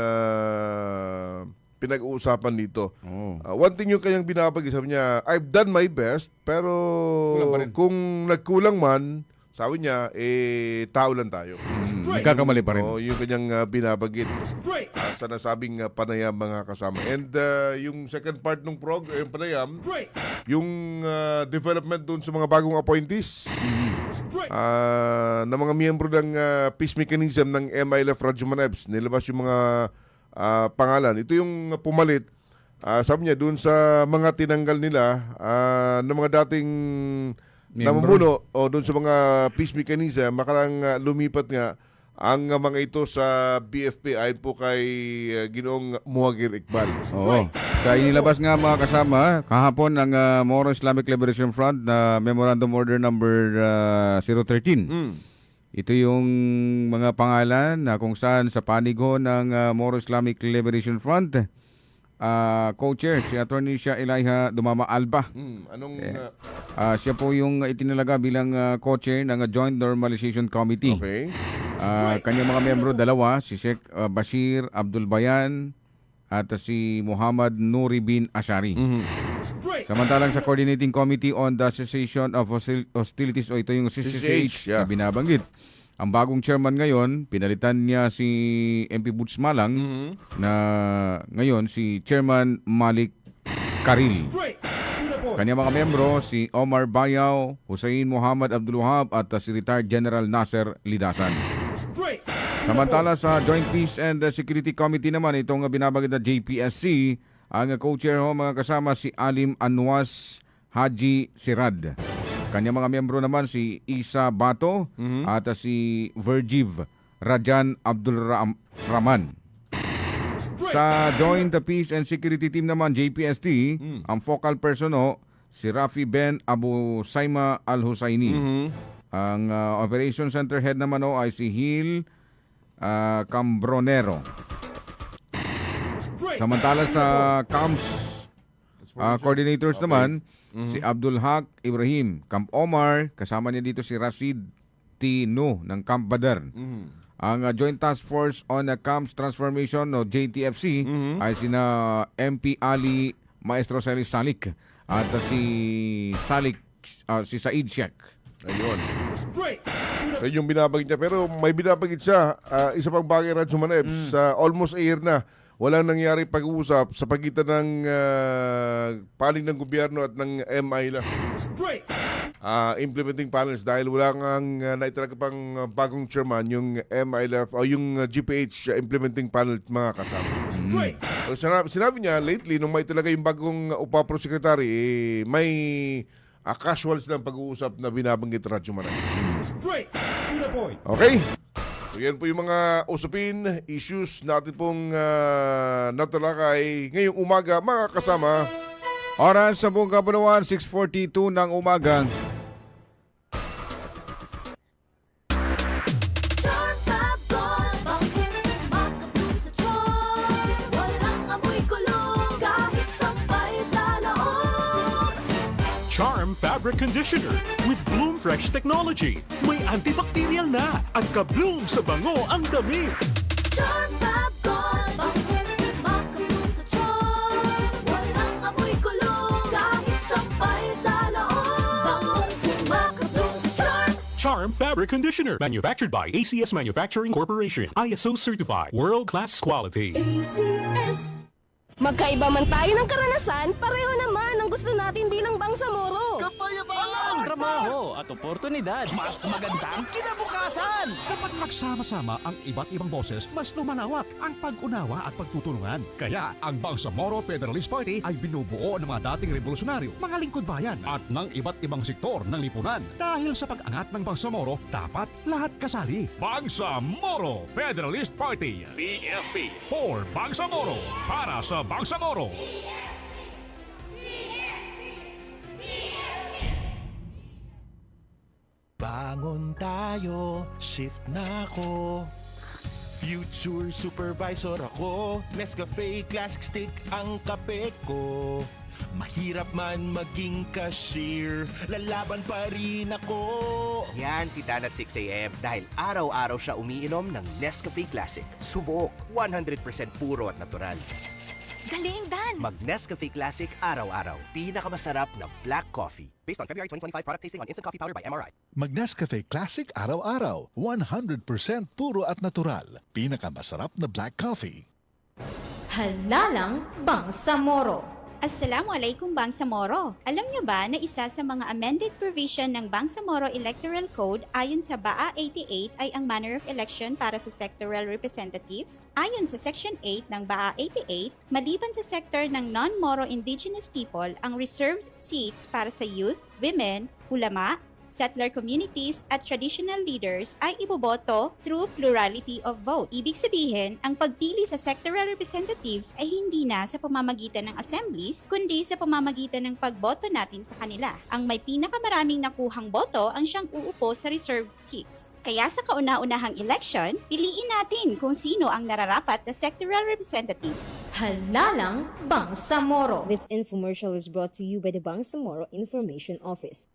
pinag-uusapan dito. One thing yung kanyang binabagi, sabi niya, I've done my best, pero kung nagkulang man, sabi niya, tao lang tayo. Nagkakamali pa rin. Yung kanyang binabagit Straight. sa nasabing panayam, mga kasama. And yung second part ng yung panayam, Straight. yung development dun sa mga bagong appointees Straight. na mga miyembro ng peace mechanism ng MILF Radyo Manebs. Nilabas yung mga pangalan. Ito yung pumalit sabi niya, doon sa mga tinanggal nila ng mga dating Miyembro. namumuno o doon sa mga peace mechanism, makarang lumipat nga ang mga ito sa BFP ayon po kay Ginoong Muhagir Iqbal. Oo. Sa inilabas nga mga kasama, kahapon ang Moro Islamic Liberation Front na Memorandum Order number 013. Ito yung mga pangalan na kung saan sa panig ho ng Moro Islamic Liberation Front, co-chair si Attorney Shah Elijah Dumama Alba. Anong Siya po yung itinalaga bilang co-chair ng Joint Normalization Committee. okay? Kanyang mga miyembro dalawa, si Sheikh Bashir Abdul Bayan at si Muhammad Nuri bin Ashari. Straight. Samantalang sa Coordinating Committee on the Cessation of Hostilities o ito yung CCCH yeah. na binabanggit. Ang bagong chairman ngayon, pinalitan niya si MP Boots Malang na ngayon si Chairman Malik Karil. Straight. To the point. Kanyang mga miyembro si Omar Bayaw, Hussein Muhammad Abdul Wahab at si retired General Nasser Lidasan. Straight. Samantala sa Joint Peace and Security Committee naman, itong binabagit na JPSC, ang co-chair ho mga kasama si Alim Anwas Haji Sirad. Kanyang mga miyembro naman si Isa Bato at si Verjiv Rajan Abdul Rahman. Straight. Sa Joint Peace and Security Team naman, JPST, ang focal person ho, si Rafi Ben Abu Saima Al-Husayni. Ang Operation Center Head naman ho ay si Hil Cambronero. Straight. Samantala sa CAMS coordinators naman, si Abdul Haq Ibrahim, Camp Omar, kasama niya dito si Rasid Tino ng Camp Badar. Ang Joint Task Force on CAMS Transformation o JTFC ay sina MP Ali Maestro Salik at si Said Sheikh. Ayun. Straight. To the So yung binabagit niya. Pero may binabagit siya, isa pang bagay Radyo Manebs, almost a year na walang nangyari pag-uusap sa pagitan ng panig ng gobyerno at ng MI straight. implementing panels dahil wala ngang naitalaga pang bagong chairman yung MILF o yung GPH implementing panel mga kasama. Straight. So, sinabi niya lately nung may talaga yung bagong UPAPRO secretary may casual silang pag-uusap na binabanggit Radyo Manebs. Straight. To the point. Okay? So yan po yung mga usapin, issues natin pong natalakay ngayong umaga mga kasama. Oras sa buong Kapanawan, 6:42 ng umaga. Charm Fabric Conditioner with Bloom Fresh Technology. May antibacterial na at ka-bloom sa bango ang damit. Charm Fab Gold, bakit makabloom sa charm? Walang amoy kulong, kahit sampay sa loob. Bangong makabloom sa charm. Charm Fabric Conditioner. Manufactured by ACS Manufacturing Corporation. ISO certified. World-class quality. ACS. Magkaiba man tayo ng karanasan, pareho naman ang gusto natin bilang Bangsamoro. Kapayapaan! Trabaho at oportunidad. Mas magandang kinabukasan! Kapag magsama-sama ang iba't ibang boses, mas lumalawak ang pag-unawa at pagtutulungan. Kaya ang Bangsamoro Federalist Party ay binubuo ng mga dating revolusyonaryo, mga lingkod bayan at ng iba't ibang sektor ng lipunan. Dahil sa pag-angat ng Bangsamoro, dapat lahat kasali. Bangsamoro Federalist Party. BFP for Bangsamoro. Para sa Bangsamoro. Bangon tayo, shift na ako. Future supervisor ako. Nescafe Classic Stick ang kape ko. Mahirap man maging cashier, lalaban pa rin ako. Yan si Dan at 6 a.m. dahil araw-araw siya umiinom ng Nescafe Classic. Subok, 100% puro at natural. Galing, Dan! Mag Nescafe Classic araw-araw. Pinakamasarap na black coffee. Based on February 2025 product tasting on Instant Coffee Powder by MRI. Mag Nescafe Classic araw-araw. 100% puro at natural. Pinakamasarap na black coffee. Halalang Bangsamoro. Assalamualaikum Bangsamoro. Alam niyo ba na isa sa mga amended provision ng Bangsamoro Electoral Code ayon sa BAA 88 ay ang manner of election para sa sectoral representatives? Ayon sa Section 8 ng BAA 88, maliban sa sector ng non-Moro indigenous people, ang reserved seats para sa youth, women, ulama, settler communities at traditional leaders ay iboboto through plurality of vote. Ibig sabihin, ang pagpili sa sectoral representatives ay hindi na sa pamamagitan ng assemblies, kundi sa pamamagitan ng pagboto natin sa kanila. Ang may pinakamaraming nakuhang boto ang siyang uupo sa reserved seats. Kaya sa kauna-unahang election, piliin natin kung sino ang nararapat na sectoral representatives. Halalang Bangsamoro. This infomercial is brought to you by the Bangsamoro Information Office.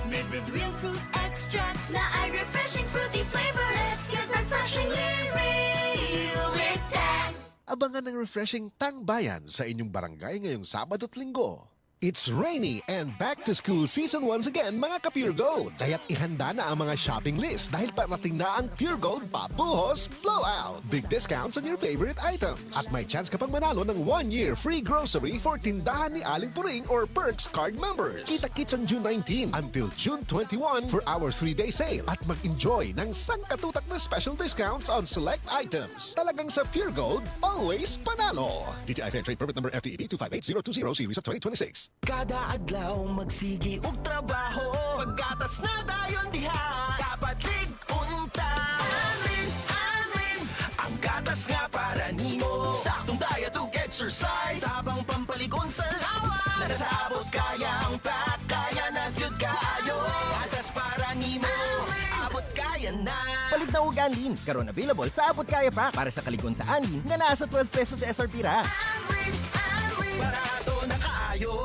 Made with real fruit extracts na ay refreshing fruity flavor. Let's get refreshingly real with Tang. Abangan ng refreshing Tang Bayan sa inyong barangay ngayong Sabado at Linggo. It's rainy and back to school season once again mga ka-Pure Gold. Kaya't ihanda na ang mga shopping list dahil parating na ang Pure Gold Pabuhos Blowout. Big discounts on your favorite items. At may chance ka pang manalo ng 1-year free grocery for tindahan ni Aling Puring or Perks card members. Kita-kits on June 19 until June 21 for our 3-day sale at mag-enjoy ng sangkatutak na special discounts on select items. Talagang sa Pure Gold, always panalo. DTI Fair Trade Permit number FTEB 258020 series of 2026. Kada adlaw magsigi og trabaho, pagkatas na dayon diha, dapat lig-unta. Alin, ang gatas nga para nimo. Saktong diet ug exercise, sabang pampalikon sa lawa. Nakasabot kaya ang pack, kaya na gyud kaayo. Gatas para nimo, abot kaya na. Palit na ug Anlin, karon available sa Abot Kaya Pack para sa kaligon sa Anlin nga nasa 12 pesos SRP ra. Barato na kaayo.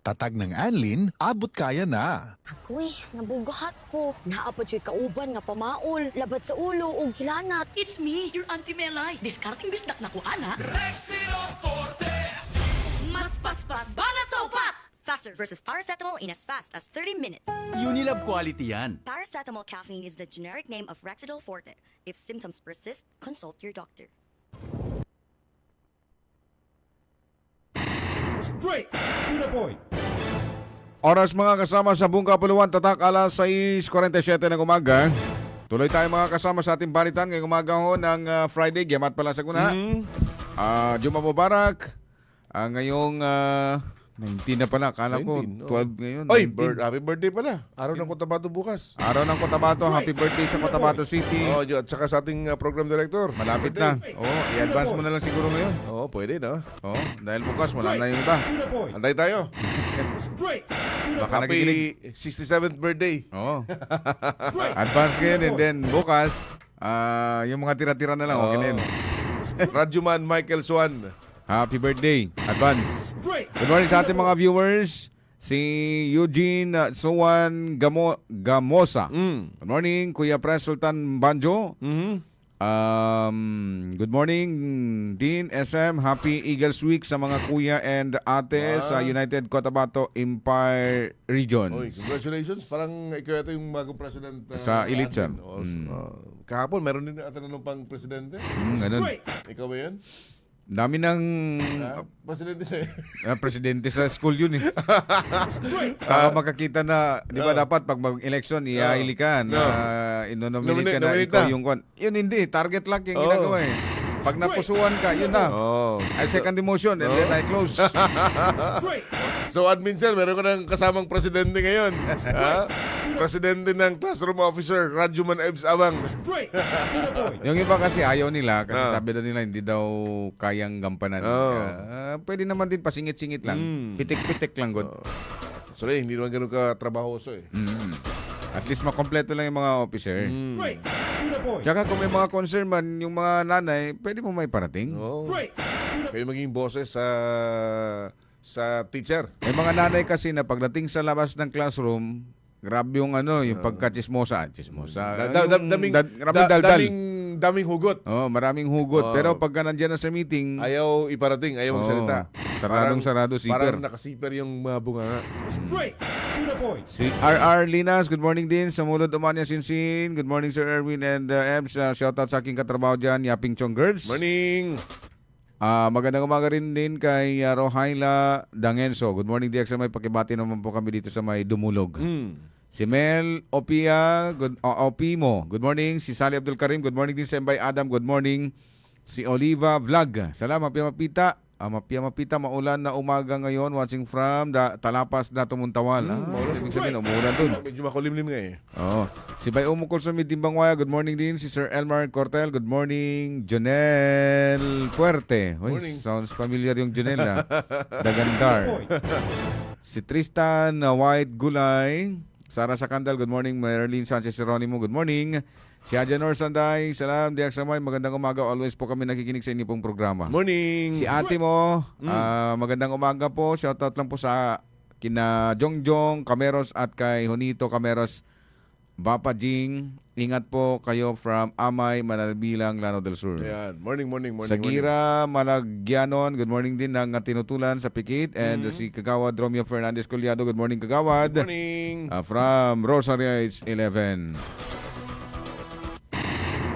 Tatag ng Anlin, abot kaya na. Ako nabugahat ko. Naapod siya'y kauban nga pamaol, labat sa ulo ug hilanat. It's me, your Auntie Melay. Discarding bisnak na ko, ana. Mas paspas, banat sa upat! Faster versus paracetamol in as fast as 30 minutes. Unilab quality yan. Paracetamol caffeine is the generic name of Rexidol Forte. If symptoms persist, consult your doctor. Straight to the point. Oras mga kasama sa Buong Kapuluan, tatak alas 6:47 ng umaga. Tuloy tayo mga kasama sa ating balitan ngayong umaga ho ng Friday, Giamat pala sa kuna. Juma Mubarak. Ngayong 19 na pala, akala ko 12 ngayon. Oy, happy birthday pala. Araw ng Cotabato bukas. Araw ng Cotabato, happy birthday sa Cotabato City. At saka sa ating program director. Malapit na. I-advance mo na lang siguro ngayon. Pwede na. Dahil bukas wala na yung iba. Antay tayo. Baka happy 67th birthday. Advance ngayon and then bukas, yung mga tira-tira na lang, okay na yun. Radyoman Michael Swan. Happy birthday, advance. Good morning sa ating mga viewers. Si Eugene Suwan Gamosa. Good morning, Kuya Pres Sultan Banjo. Good morning, Dean SM. Happy Eagles Week sa mga kuya and ate sa United Cotabato Empire Region. Congratulations. Parang ikaw ito yung bagong president. Sa Elite, sir. Kahapon, meron din atin pang presidente. Ganun. Ikaw ba yan? Dami ng presidente siya. Presidente sa school yun eh. Saka makakita na, di ba dapat pag mag-election, iahili ka na inonominate ka na ikaw yung kon. Yun hindi, target lang yung ginagawa eh. Pag napusuan ka, yun na. I second the motion and then I close. So admin sir, meron ko ng kasamang presidente ngayon. Presidente ng classroom officer, Radyoman Ebs Abang. Yung iba kasi ayaw nila, kasi sabi na nila hindi daw kayang gampanan. Pwede naman din pasingit-singit lang. Pitik-pitik lang, God. Sorry, hindi naman ganun ka-trabahoso eh. At least makompleto lang yung mga officer. Tsaka kung may mga concern man, yung mga nanay, pwede mo may parating. Kayo maging boses sa teacher. May mga nanay kasi na pagdating sa labas ng classroom, grabe yung yung pagka-chismosa. Chismosa. Daming daming hugot. Oh, maraming hugot. Oh. Pero pagka nandiyan na sa meeting, Ayaw iparating, ayaw magsalita. Saradong-sarado, Parang zipper. nakasiper yung mga bunganga. Straight to the point. Si RR Linas, good morning din. Sa Mulod Umanya Sinsin. Good morning, Sir Erwin and Ebs. Shoutout sa aking katrabaho dyan, Yaping Chong Girls. Morning. Magandang umaga rin din kay Rohaila Dangenso. Good morning, DXMI. Pakibati naman po kami dito sa may Dumulog. Si Mel Opia, Opimo, good morning. Si Sally Abdul Karim, good morning din. Si Mbay Adam, good morning. Si Oliva Vlog, salamat Mapia-Mapita. Mapia-Mapita, maulan na umaga ngayon, watching from Talapas na Tumuntawal. Ibig sabihin, umulan dun. Medyo makulimlim nga eh. Si Bay Umukol sa Timbangwaya, good morning din. Si Sir Elmar Cortel, good morning. Jonel Puerte. Morning. Sounds familiar yung Jonel na. Dagandar. Si Tristan White Gulay. Sara Sakandal, good morning. Marilyn Sanchez Geronimo, good morning. Si Ajanor Sanday, salam, Diak Samay, magandang umaga. Always po kami nakikinig sa inyo pong programa. Morning. Si ate mo, magandang umaga po. Shoutout lang po sa kina Jongjong Cameros at kay Honito Cameros, Bapa Jing. Ingat po kayo from Amay, Manalbilang, Lanao del Sur. Ayan. Morning. Sa Gira Malagyanon, good morning din ng tinutulan sa Pikit. And si Kagawad Romeo Fernandez Collado, good morning Kagawad. Morning. From Rosario H 11.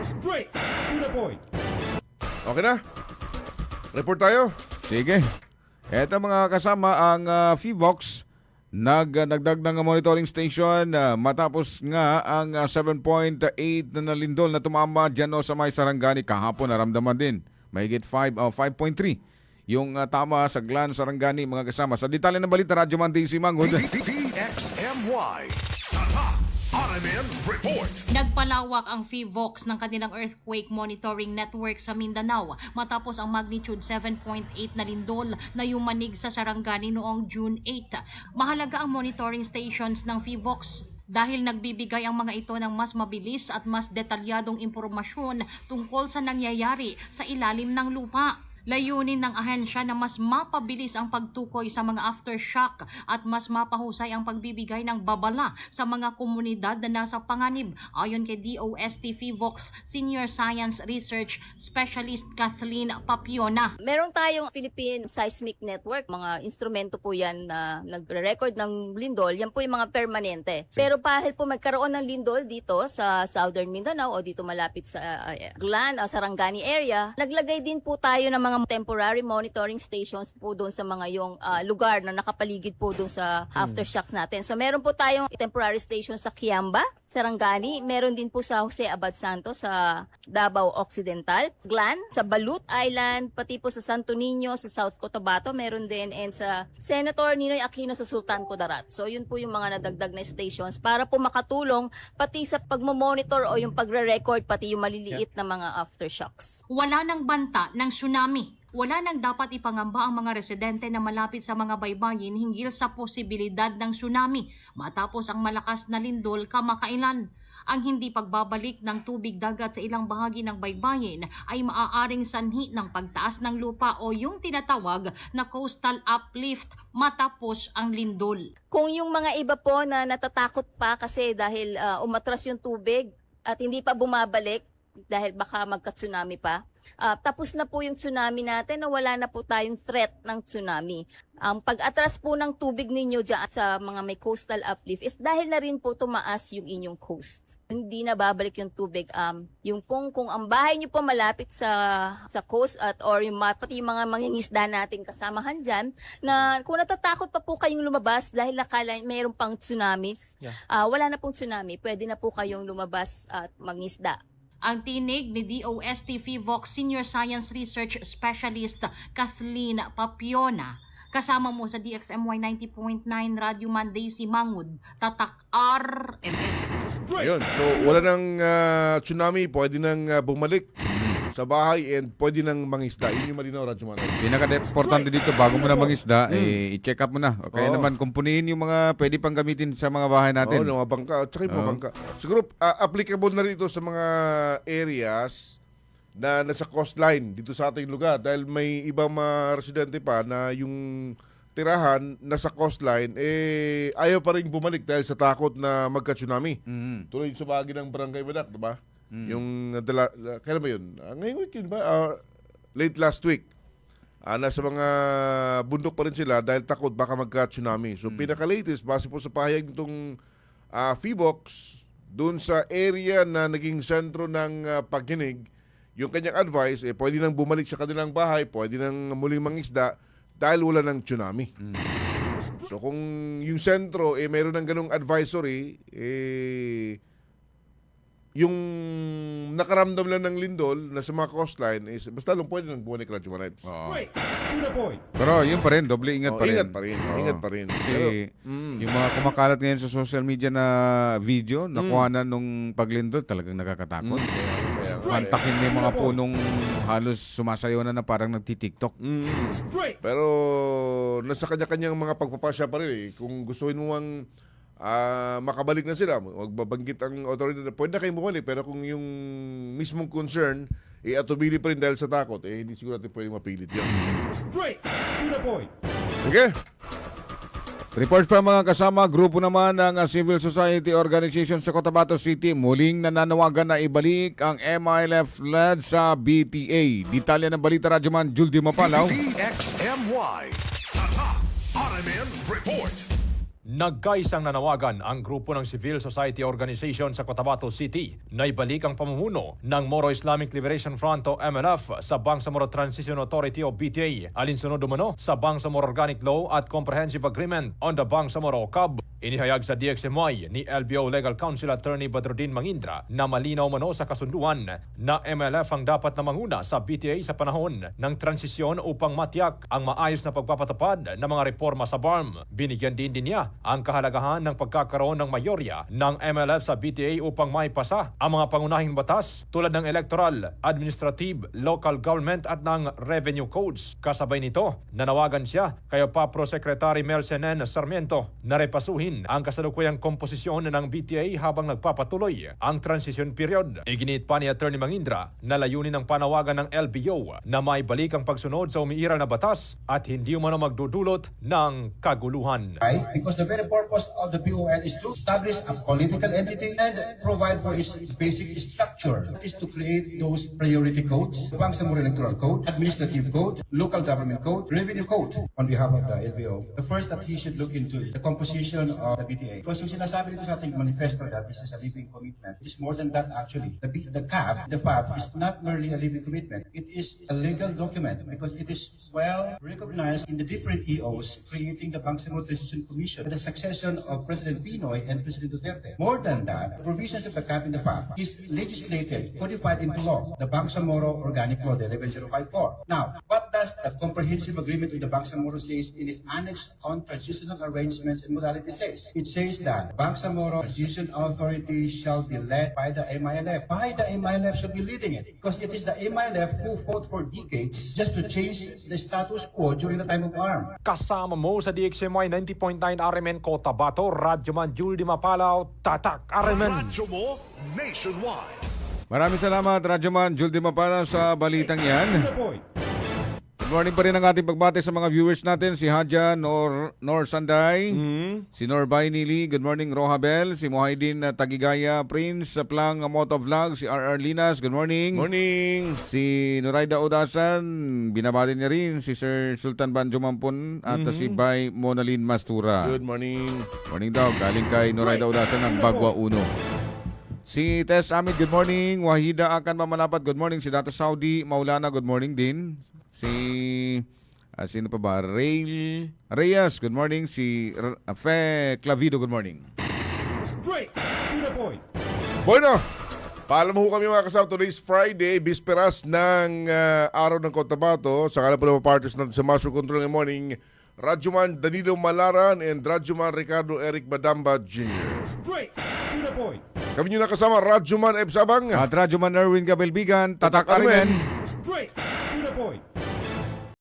Straight to the point. Okay na? Report tayo. Sige. Eto mga kasama ang FIVOX nagdagdag ng monitoring station matapos nga ang 7.8 na lindol na tumama dyan sa may Sarangani kahapon naramdaman din. Mahigit 5.3 yung tama sa Glan Sarangani mga kasama. Sa detalye ng balita, Radyo Monday si Mangod. DXMY RMN Report. Nagpalawak ang FIVOX ng kanilang earthquake monitoring network sa Mindanao matapos ang magnitude 7.8 na lindol na yumanig sa Sarangani noong June 8. Mahalaga ang monitoring stations ng FIVOX dahil nagbibigay ang mga ito ng mas mabilis at mas detalyadong impormasyon tungkol sa nangyayari sa ilalim ng lupa. Layunin ng ahensya na mas mapabilis ang pagtukoy sa mga aftershock at mas mapahusay ang pagbibigay ng babala sa mga komunidad na nasa panganib, ayon kay DOST FIVOX Senior Science Research Specialist Kathleen Papiona. Meron tayong Philippine Seismic Network, mga instrumento po yan na nagre-record ng lindol, yan po yung mga permanente. Pero dahil po magkaroon ng lindol dito sa Southern Mindanao o dito malapit sa Glan, Sarangani area, naglagay din po tayo ng mga temporary monitoring stations po doon sa mga yung lugar na nakapaligid po doon sa aftershocks natin. So meron po tayong temporary station sa Kiamba, Sarangani, meron din po sa Jose Abad Santos sa Davao Occidental, Glan, sa Balut Island, pati po sa Santo Niño sa South Cotabato, meron din, and sa Senator Ninoy Aquino sa Sultan Kudarat. So yun po yung mga nadagdag na stations para po makatulong pati sa pagmo-monitor o yung pagre-record pati yung maliliit na mga aftershocks. Wala nang banta ng tsunami. Wala nang dapat ipangamba ang mga residente na malapit sa mga baybayin hinggil sa posibilidad ng tsunami matapos ang malakas na lindol kamakailan. Ang hindi pagbabalik ng tubig dagat sa ilang bahagi ng baybayin ay maaaring sanhi ng pagtaas ng lupa o yung tinatawag na coastal uplift matapos ang lindol. Kung yung mga iba po na natatakot pa kasi dahil umatras yung tubig at hindi pa bumabalik, dahil baka magka-tsunami pa. Tapos na po yung tsunami natin na wala na po tayong threat ng tsunami. Ang pag-atras po ng tubig ninyo dyan sa mga may coastal uplift is dahil na rin po tumaas yung inyong coast. Hindi na babalik yung tubig. Yung kung ang bahay nyo po malapit sa coast at or yung pati yung mga mangingisda natin kasamahan dyan, na kung natatakot pa po kayong lumabas dahil nakala mayroon pang tsunamis, wala na pong tsunami, pwede na po kayong lumabas at mangisda. Ang tinig ni DOST FIVOX Senior Science Research Specialist Kathleen Papiona. Kasama mo sa DXMY 90.9 Radio Monday si Mangud, Tatak RMN. Ayun. So, wala nang tsunami, pwede nang bumalik sa bahay and pwede nang mangisda. Yun yung malinaw, Radyo Monday. Pinaka-importante dito, bago mo na mangisda, i-check up mo na. Kaya naman, kumpunihin yung mga pwede pang gamitin sa mga bahay natin. Oo, mga bangka. At saka yung mga bangka. Siguro, applicable na rin ito sa mga areas na nasa coastline dito sa ating lugar. Dahil may ibang mga residente pa na yung tirahan nasa coastline, ayaw pa rin bumalik dahil sa takot na magka-tsunami. Tuloy sa bahagi ng Barangay Badak, diba? Yung kailan ba yun? Ngayong week yun ba? Late last week. Nasa mga bundok pa rin sila dahil takot baka magka-tsunami. So pinaka-latest, base po sa pahayag nitong FIVOX, dun sa area na naging sentro ng pagkinig, yung kanyang advice, pwede nang bumalik sa kanilang bahay, pwede nang muling mangisda dahil wala ng tsunami. So kung yung sentro, meron ng ganung advisory, yung nakaramdam lang ng lindol na sa mga coastline is basta lang pwede nang bumalik Radyo Manay. Straight to the point. Pero yun pa rin, doble ingat pa rin. Ingat pa rin. Ingat pa rin. Kasi yung mga kumakalat ngayon sa social media na video, nakuha na nung paglindol, talagang nakakatakot. Mantakin na yung mga punong halos sumasayaw na parang nagtitiktok. Pero nasa kanya-kanyang mga pagpapasya pa rin. Kung gustuhin mo ang makabalik na sila, magbabanggit ang authority na pwede na kayo bumalik, pero kung yung mismong concern atubili pa rin dahil sa takot, hindi siguro natin pwede mapilit yun. Straight to the point. Okay. Reports pa mga kasama, grupo naman ng civil society organization sa Cotabato City muling nananawagan na ibalik ang MILF-led sa BTA. Detalye ng balita, Radyoman Juldy Mapalaw. DXMY. Tatak RMN Report. Nagkaisang nanawagan ang grupo ng Civil Society Organization sa Cotabato City na ibalik ang pamumuno ng Moro Islamic Liberation Front o MLF sa Bangsamoro Transition Authority o BTA, alinsunod umano sa Bangsamoro Organic Law at Comprehensive Agreement on the Bangsamoro CAB. Inihayag sa DXMY ni LBO Legal Counsel Attorney Badruddin Mangindra na malinaw umano sa kasunduan na MLF ang dapat na manguna sa BTA sa panahon ng transisyon upang matiyak ang maayos na pagpapatupad ng mga reforma sa BARM. Binigyan din niya ang kahalagahan ng pagkakaroon ng mayorya ng MLF sa BTA upang maipasa ang mga pangunahing batas tulad ng electoral, administrative, local government at ng revenue codes. Kasabay nito, nanawagan siya kay PAPRO Secretary Mel Senen Sarmiento na repasuhin ang kasalukuyang komposisyon ng BTA habang nagpapatuloy ang transition period. Iginit pa ni Attorney Mangindra na layunin ng panawagan ng LBO na maibalik ang pagsunod sa umiiral na batas at hindi umano magdudulot ng kaguluhan. Because the very purpose of the BOL is to establish a political entity and provide for its basic structure. That is to create those priority codes, the Bangsamoro Electoral Code, Administrative Code, Local Government Code, Revenue Code on behalf of the LBO. The first that he should look into the composition of the BTA. Because yung sinasabi dito sa ating manifesto that this is a living commitment, it is more than that actually. The CAB, the FAB, is not merely a living commitment. It is a legal document because it is well recognized in the different EOs creating the Bangsamoro Transition Commission, the succession of President Pinoy and President Duterte. More than that, the provisions of the CAB and the FAB is legislated, codified into law, the Bangsamoro Organic Law, the 11054. Now, what does the comprehensive agreement with the Bangsamoro says in its annex on transitional arrangements and modalities says? It says that Bangsamoro Transition Authority shall be led by the MILF. Why the MILF should be leading it? Because it is the MILF who fought for decades just to change the status quo during the time of arm. Kasama mo sa DXMY 90.9 RMN Cotabato, Radyoman Juldy Mapalaw, Tatak RMN. Radyo mo nationwide. Maraming salamat, Radyoman Juldy Mapalaw sa balitang yan. Good morning pa rin ang ating pagbate sa mga viewers natin. Si Hadja Nor Sanday, si Norbay Nili, good morning Rohabel, si Muhaydin Tagigaya Prince, sa Plang Moto Vlog, si RR Linas, good morning. Morning. Si Noraida Udasan, binabati niya rin si Sir Sultan Banjo Mampun at si Bay Monalyn Mastura. Good morning. Morning daw, galing kay Noraida Udasan ng Bagwa Uno. Si Tess Amit, good morning. Wahida Akan Mamalapat, good morning. Si Dato Saudi Maulana, good morning din. Si sino pa ba? Reyes, good morning. Si Fe Clavido, good morning. Straight to the point. Bueno, paalam ho kami mga kasama. Today's Friday, bisperas ng araw ng Cotabato. Sa kanila po naman partners natin sa Master Control ng Morning, Radyoman Danilo Malaran and Radyoman Ricardo Eric Badamba Jr. Straight to the point. Kami nyo nakasama, Radyoman F. Sabang at Radyoman Erwin Gabelbigan, Tatak Arimen. Straight to the point.